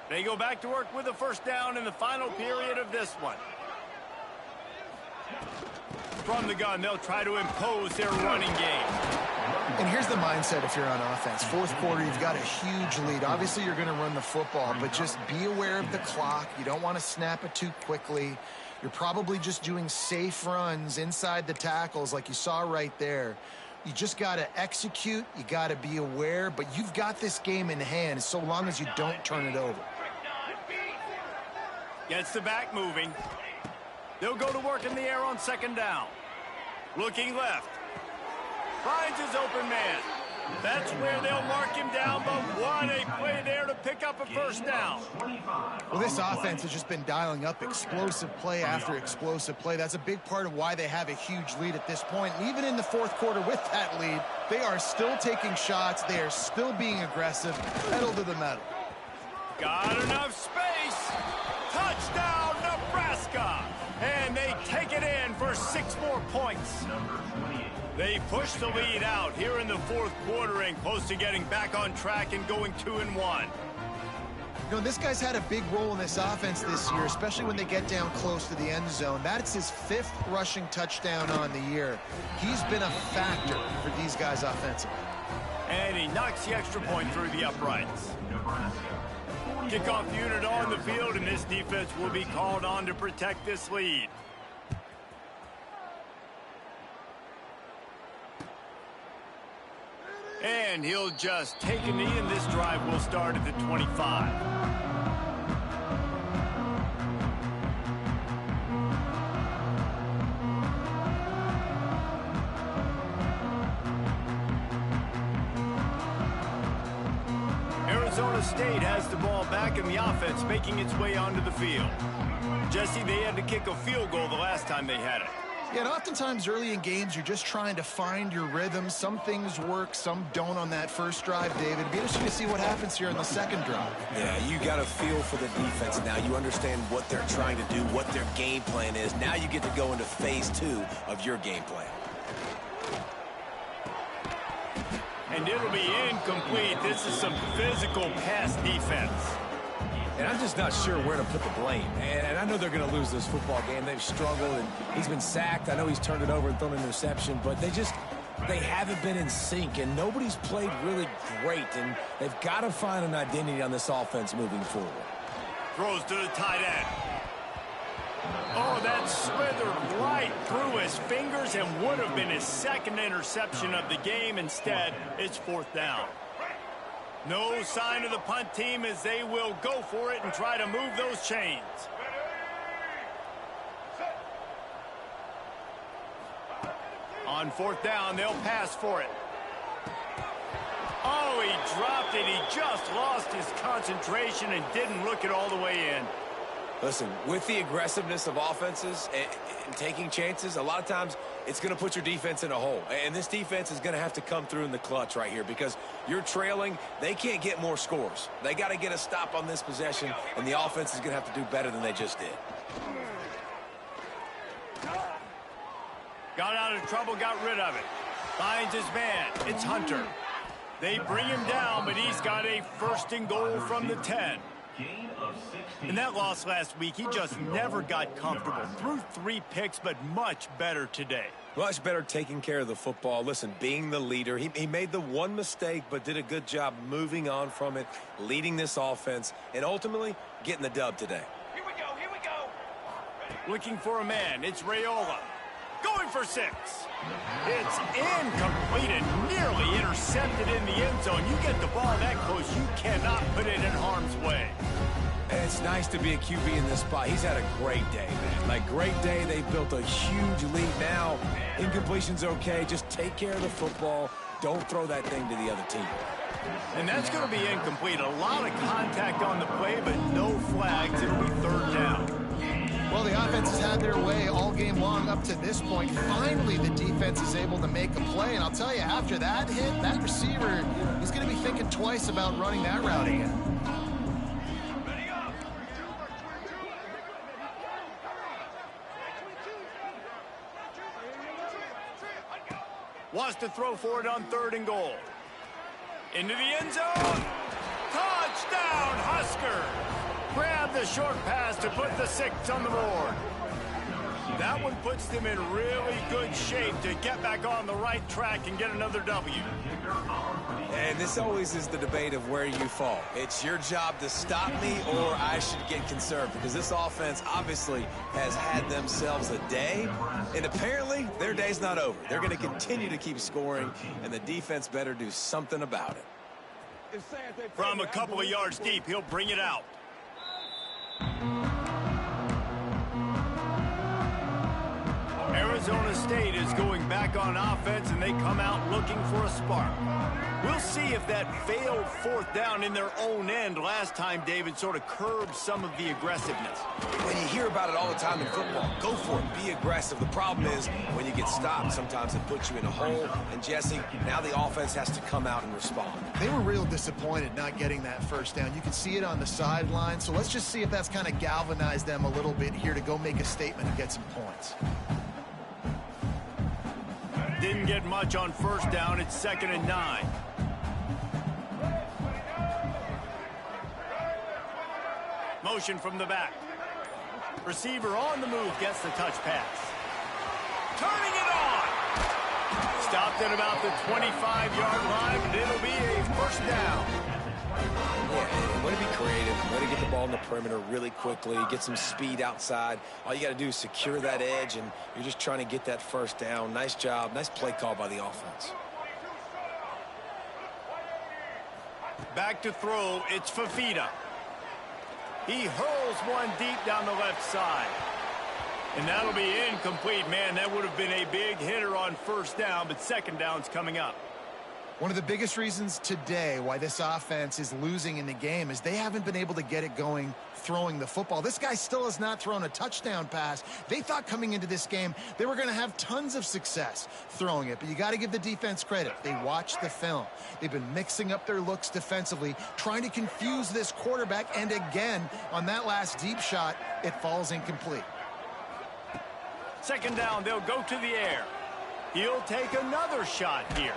They go back to work with a first down in the final period of this one. From the gun, they'll try to impose their running game. And here's the mindset if you're on offense. 4th quarter, you've got a huge lead. Obviously, you're going to run the football, but just be aware of the clock. You don't want to snap it too quickly. You're probably just doing safe runs inside the tackles like you saw right there. You just got to execute. You got to be aware, but you've got this game in hand so long as you don't turn it over. Gets the back moving. They'll go to work in the air on 2nd down. Looking left. Finds his open man. That's where they'll mark him down, but what a play there to pick up a first down. Well, this offense has just been dialing up explosive play after explosive play. That's a big part of why they have a huge lead at this point. And even in the 4th quarter with that lead, they are still taking shots. They are still being aggressive. Pedal to the metal. Got enough space. Touchdown, Nebraska. And they take it in for 6 more points. They push the lead out here in the 4th quarter and close to getting back on track and going 2-1. You know, this guy's had a big role in this offense this year, especially when they get down close to the end zone. That's his 5th rushing touchdown on the year. He's been a factor for these guys offensively. And he knocks the extra point through the uprights. Kickoff unit on the field, and this defense will be called on to protect this lead. And he'll just take a knee, and this drive will start at the 25. Arizona State has the ball back in the offense, making its way onto the field. Jesse, they had to kick a field goal the last time they had it. Yeah, and oftentimes early in games, you're just trying to find your rhythm. Some things work, some don't on that first drive, David. It'd be interesting to see what happens here on the 2nd drive. Yeah, you got a feel for the defense now. You understand what they're trying to do, what their game plan is. Now you get to go into phase 2 of your game plan. And it'll be incomplete. This is some physical pass defense. And I'm just not sure where to put the blame. And I know they're going to lose this football game. They've struggled, and he's been sacked. I know he's turned it over and thrown an interception, but they haven't been in sync, and nobody's played really great. And they've got to find an identity on this offense moving forward. Throws to the tight end. Oh, that slithered right through his fingers and would have been his 2nd interception of the game. Instead, it's 4th down. No sign of the punt team as they will go for it and try to move those chains. On 4th down, they'll pass for it. Oh, he dropped it. He just lost his concentration and didn't look it all the way in. Listen, with the aggressiveness of offenses and taking chances, a lot of times it's going to put your defense in a hole. And this defense is going to have to come through in the clutch right here because you're trailing. They can't get more scores. They got to get a stop on this possession, and the offense is going to have to do better than they just did. Got out of trouble, got rid of it. Finds his man. It's Hunter. They bring him down, but he's got a 1st and goal from the 10. In that loss last week, he just never got comfortable. Threw 3 picks, but much better today. Much better taking care of the football. Listen, being the leader, he made the one mistake, but did a good job moving on from it, leading this offense, and ultimately getting the dub today. Here we go, here we go. Looking for a man. It's Raiola. Going for 6. It's incomplete and nearly intercepted in the end zone. You get the ball that close, you cannot put it in harm's way. It's nice to be a QB in this spot. He's had a great day, man. Like, great day. They built a huge lead now. Incompletion's okay. Just take care of the football. Don't throw that thing to the other team. And that's going to be incomplete. A lot of contact on the play, but no flags. It'll be 3rd down. Well, the offense has had their way all game long up to this point. Finally, the defense is able to make a play. And I'll tell you, after that hit, that receiver, he's going to be thinking twice about running that route again. Wants to throw for it on 3rd and goal. Into the end zone. Touchdown, Huskers. Grab the short pass to put the 6 on the board. That one puts them in really good shape to get back on the right track and get another W. And this always is the debate of where you fall. It's your job to stop me or I should get conserved, because this offense obviously has had themselves a day, and apparently their day's not over. They're going to continue to keep scoring, and the defense better do something about it. From a couple of yards deep, he'll bring it out. Arizona State is going back on offense, and they come out looking for a spark. We'll see if that failed 4th down in their own end last time, David, sort of curbed some of the aggressiveness. When you hear about it all the time in football, go for it, be aggressive. The problem is when you get stopped, sometimes it puts you in a hole. And, Jesse, now the offense has to come out and respond. They were real disappointed not getting that 1st down. You can see it on the sideline. So let's just see if that's kind of galvanized them a little bit here to go make a statement and get some points. Didn't get much on 1st down. It's 2nd and 9. Motion from the back. Receiver on the move gets the touch pass. Turning it on. Stopped at about the 25-yard line, and it'll be a 1st down. Yeah, way to be creative, way to get the ball in the perimeter really quickly, get some speed outside. All you got to do is secure that edge, and you're just trying to get that 1st down. Nice job, nice play call by the offense. Back to throw, it's Fafita. He hurls one deep down the left side. And that'll be incomplete. Man, that would have been a big hitter on 1st down, but 2nd down's coming up. One of the biggest reasons today why this offense is losing in the game is they haven't been able to get it going throwing the football. This guy still has not thrown a touchdown pass. They thought coming into this game they were going to have tons of success throwing it, but you got to give the defense credit. They watched the film. They've been mixing up their looks defensively, trying to confuse this quarterback, and again, on that last deep shot, it falls incomplete. 2nd down, they'll go to the air. He'll take another shot here.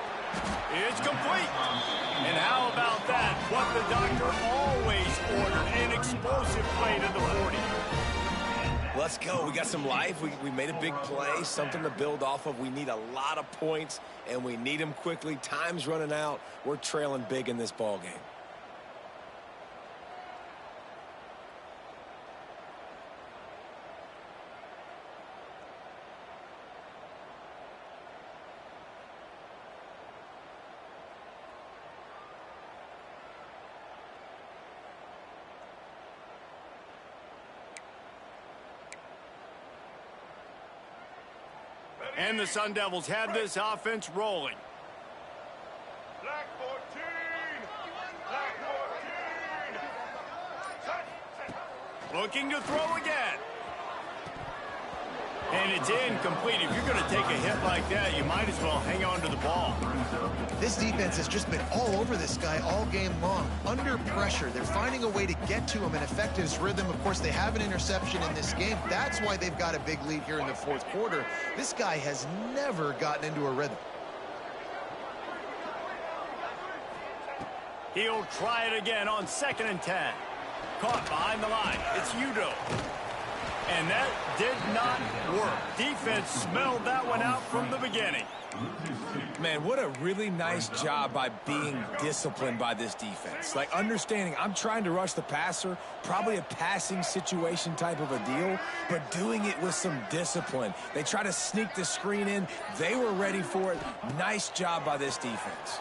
It's complete. And how about that? What the doctor always ordered, an explosive play to the 40. Let's go. We got some life. We made a big play, something to build off of. We need a lot of points, and we need them quickly. Time's running out. We're trailing big in this ball game. And the Sun Devils have this offense rolling. Black 14. Black 14. Looking to throw again. And it's incomplete. If you're going to take a hit like that, you might as well hang on to the ball. This defense has just been all over this guy all game long. Under pressure, they're finding a way to get to him and affect his rhythm. Of course, they have an interception in this game. That's why they've got a big lead here in the 4th quarter. This guy has never gotten into a rhythm. He'll try it again on 2nd and 10. Caught behind the line. It's Udo. And that did not work. Defense smelled that one out from the beginning. Man, what a really nice job by being disciplined by this defense. Like, understanding I'm trying to rush the passer, probably a passing situation type of a deal, but doing it with some discipline. They try to sneak the screen in. They were ready for it. Nice job by this defense.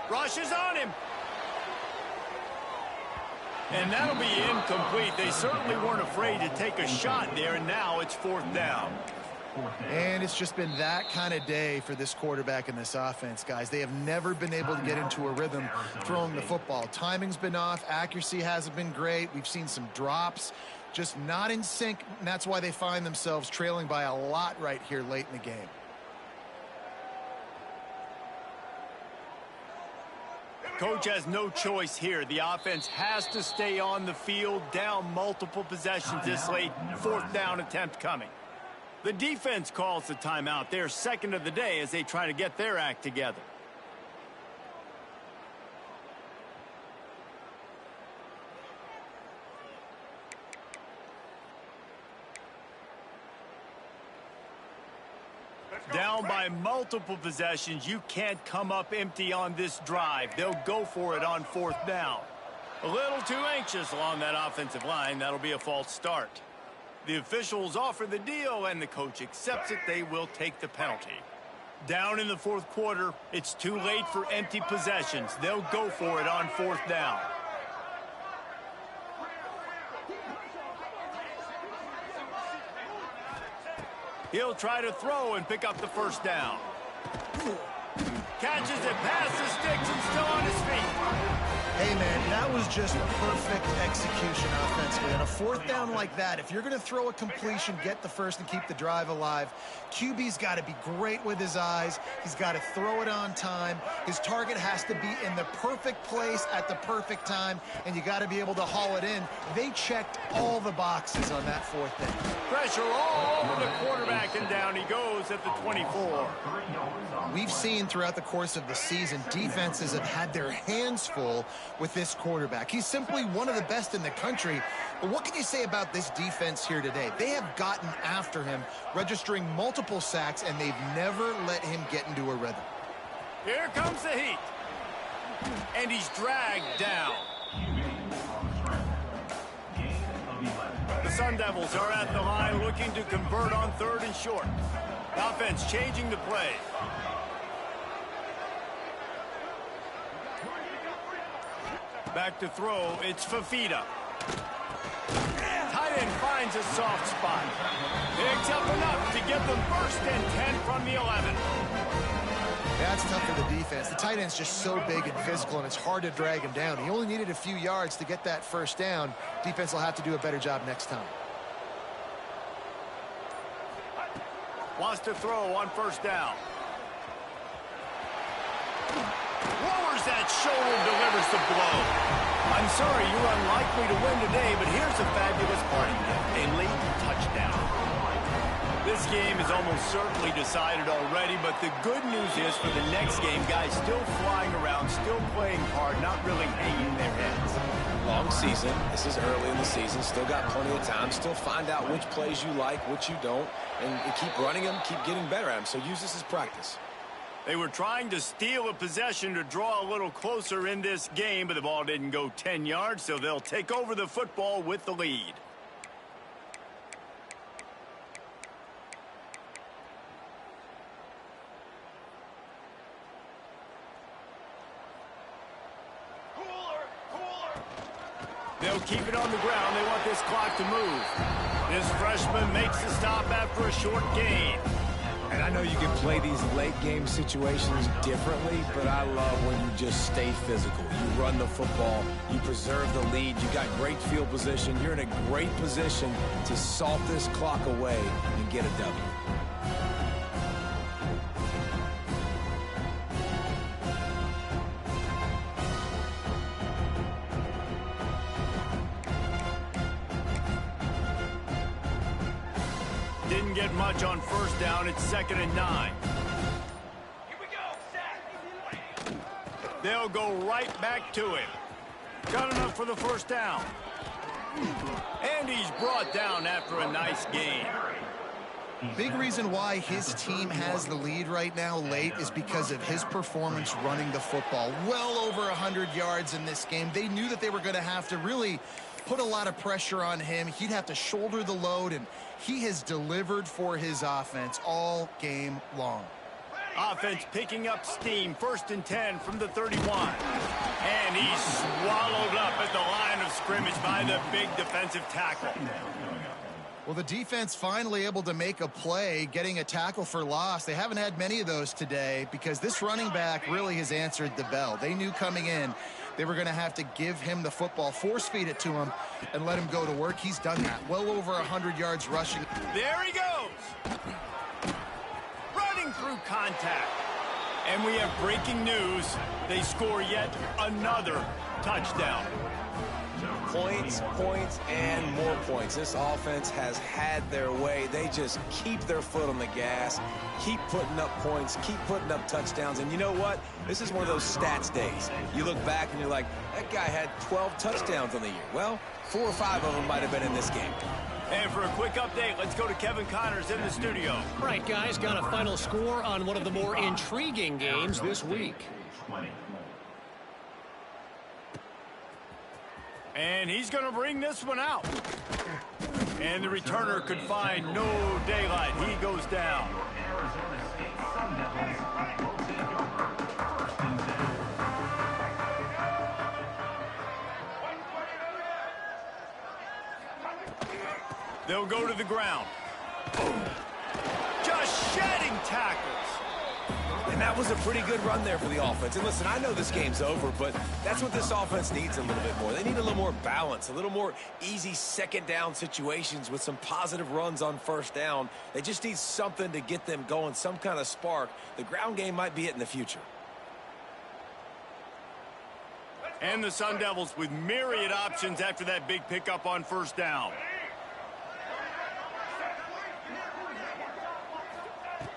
Rush is on him. And that'll be incomplete. They certainly weren't afraid to take a shot there, and now it's 4th down. And it's just been that kind of day for this quarterback and this offense, guys. They have never been able to get into a rhythm throwing the football. Timing's been off. Accuracy hasn't been great. We've seen some drops, just not in sync, and that's why they find themselves trailing by a lot right here late in the game. Coach has no choice here. The offense has to stay on the field, down multiple possessions this late. 4th down attempt coming. The defense calls the timeout. They're second of the day as they try to get their act together. Down by multiple possessions, you can't come up empty on this drive. They'll go for it on fourth down. A little too anxious along that offensive line. That'll be a false start. The officials offer the deal, and the coach accepts it. They will take the penalty. Down in the fourth quarter, it's too late for empty possessions. They'll go for it on fourth down. He'll try to throw and pick up the first down. Catches it past the sticks and still on his feet. Hey, man, that was just perfect execution offensively. On a fourth down like that, if you're going to throw a completion, get the first and keep the drive alive, QB's got to be great with his eyes. He's got to throw it on time. His target has to be in the perfect place at the perfect time, and you got to be able to haul it in. They checked all the boxes on that fourth down. Pressure all over the quarterback, and down he goes at the 24. We've seen throughout the course of the season, defenses have had their hands full with this quarterback. He's simply one of the best in the country. But what can you say about this defense here today? They have gotten after him, registering multiple sacks, and they've never let him get into a rhythm. Here comes the heat. And he's dragged down. The Sun Devils are at the line looking to convert on third and short. Offense changing the play. Back to throw, it's Fafita. Tight end finds a soft spot. Picks up enough to get them first and 10 from the 11. That's tough for the defense. The tight end's just so big and physical, and it's hard to drag him down. He only needed a few yards to get that first down. Defense will have to do a better job next time. Wants to throw on first down. Lowers that shoulder, delivers the blow. I'm sorry, you're unlikely to win today, but here's a fabulous party gift. A late touchdown. This game is almost certainly decided already, but the good news is for the next game, guys still flying around, still playing hard, not really hanging their heads. Long season. This is early in the season. Still got plenty of time. Still find out which plays you like, which you don't, and keep running them, keep getting better at them. So use this as practice. They were trying to steal a possession to draw a little closer in this game, but the ball didn't go 10 yards, so they'll take over the football with the lead. They'll keep it on the ground. They want this clock to move. This freshman makes the stop after a short gain. And I know you can play these late game situations differently, but I love when you just stay physical. You run the football, you preserve the lead, you got great field position, you're in a great position to salt this clock away and get a W. Didn't get much on first down. It's 2nd and 9. Here we go. They'll go right back to him. Got enough for the first down. And he's brought down after a nice gain. Big reason why his team has the lead right now late is because of his performance running the football. Well over 100 yards in this game. They knew that they were going to have to really put a lot of pressure on him. He'd have to shoulder the load, and he has delivered for his offense all game long. Offense picking up steam. 1st and 10 from the 31. And he's swallowed up at the line of scrimmage by the big defensive tackle. Well, the defense finally able to make a play, getting a tackle for loss. They haven't had many of those today because this running back really has answered the bell. They knew coming in they were going to have to give him the football, force feed it to him, and let him go to work. He's done that. Well over 100 yards rushing. There he goes. Running through contact. And we have breaking news. They score yet another touchdown. Points, points, and more points. This offense has had their way. They just keep their foot on the gas, keep putting up points, keep putting up touchdowns. And you know what? This is one of those stats days. You look back and you're like, that guy had 12 touchdowns on the year. Well, 4 or 5 of them might have been in this game. And for a quick update, let's go to Kevin Connors in the studio. All right, guys, got a final score on one of the more intriguing games this week. And he's going to bring this one out. And the returner could find no daylight. He goes down. They'll go to the ground. Just shedding tackles. And that was a pretty good run there for the offense. And listen, I know this game's over, but that's what this offense needs a little bit more. They need a little more balance, a little more easy second down situations with some positive runs on first down. They just need something to get them going, some kind of spark. The ground game might be it in the future. And the Sun Devils with myriad options after that big pickup on first down.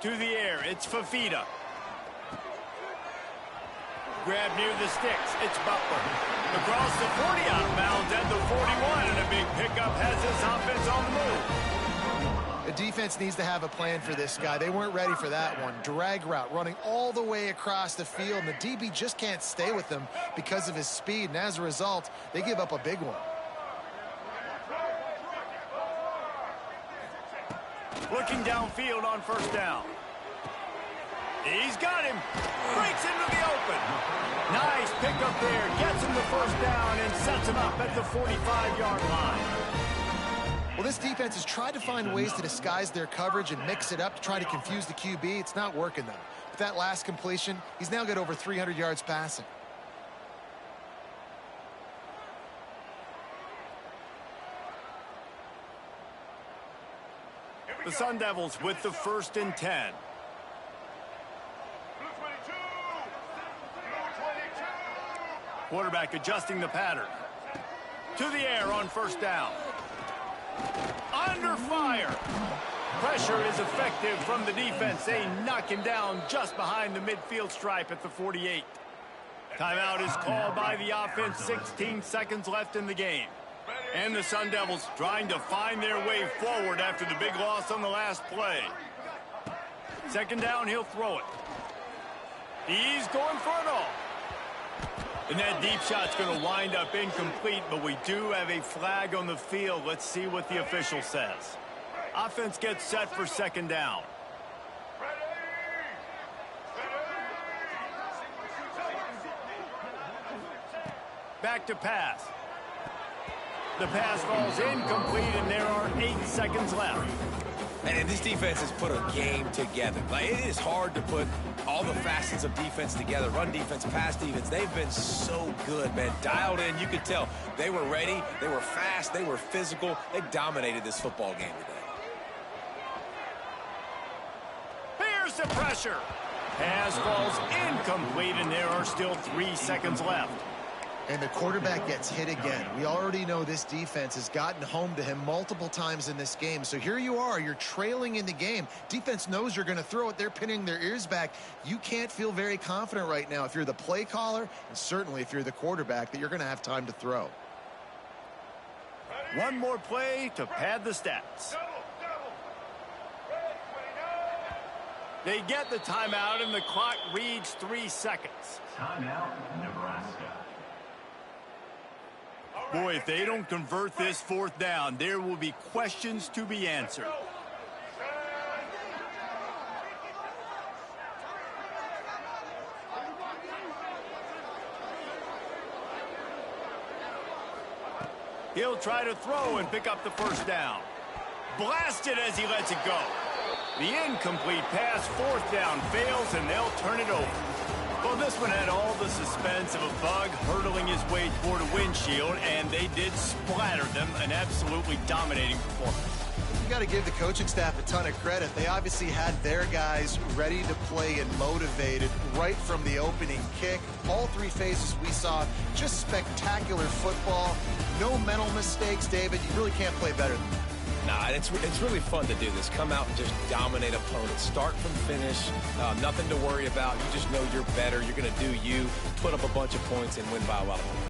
To the air, it's Fafita. Grab near the sticks, it's Butler. Across the 40 out of bounds at the 41, and a big pickup has this offense on the move. The defense needs to have a plan for this guy. They weren't ready for that one. Drag route running all the way across the field, and the DB just can't stay with him because of his speed, and as a result, they give up a big one. Looking downfield on first down. He's got him. Breaks into the open. Nice pickup there. Gets him the first down and sets him up at the 45-yard line. Well, this defense has tried to find ways to disguise their coverage and mix it up to try to confuse the QB. It's not working, though. With that last completion, he's now got over 300 yards passing. The Sun Devils with the 1st and 10. Quarterback adjusting the pattern. To the air on first down. Under fire. Pressure is effective from the defense. They knock him down just behind the midfield stripe at the 48. Timeout is called by the offense. 16 seconds left in the game. And the Sun Devils trying to find their way forward after the big loss on the last play. Second down, he'll throw it. He's going for it all. And that deep shot's going to wind up incomplete, but we do have a flag on the field. Let's see what the official says. Offense gets set for second down. Back to pass. The pass falls incomplete, and there are 8 seconds left. And this defense has put a game together. Like, it is hard to put all the facets of defense together. Run defense, pass defense. They've been so good, man. Dialed in. You could tell they were ready. They were fast. They were physical. They dominated this football game today. Here's the pressure. Pass falls incomplete, and there are still 3 seconds left. And the quarterback gets hit again. We already know this defense has gotten home to him multiple times in this game. So here you are, you're trailing in the game. Defense knows you're going to throw it. They're pinning their ears back. You can't feel very confident right now if you're the play caller, and certainly if you're the quarterback, that you're going to have time to throw. One more play to pad the stats. They get the timeout, and the clock reads 3 seconds. Timeout, Nebraska. Boy, if they don't convert this 4th down, there will be questions to be answered. He'll try to throw and pick up the first down. Blasted as he lets it go. The incomplete pass, 4th down, fails, and they'll turn it over. Well, this one had all the suspense of a bug hurtling his way toward a windshield, and they did splatter them, an absolutely dominating performance. got to give the coaching staff a ton of credit. They obviously had their guys ready to play and motivated right from the opening kick. All three phases we saw, just spectacular football. No mental mistakes, David. You really can't play better than that. Nah, it's really fun to do this. Come out and just dominate opponents. Start from finish. Nothing to worry about. You just know you're better. You're going to do you, put up a bunch of points, and win by a lot of points.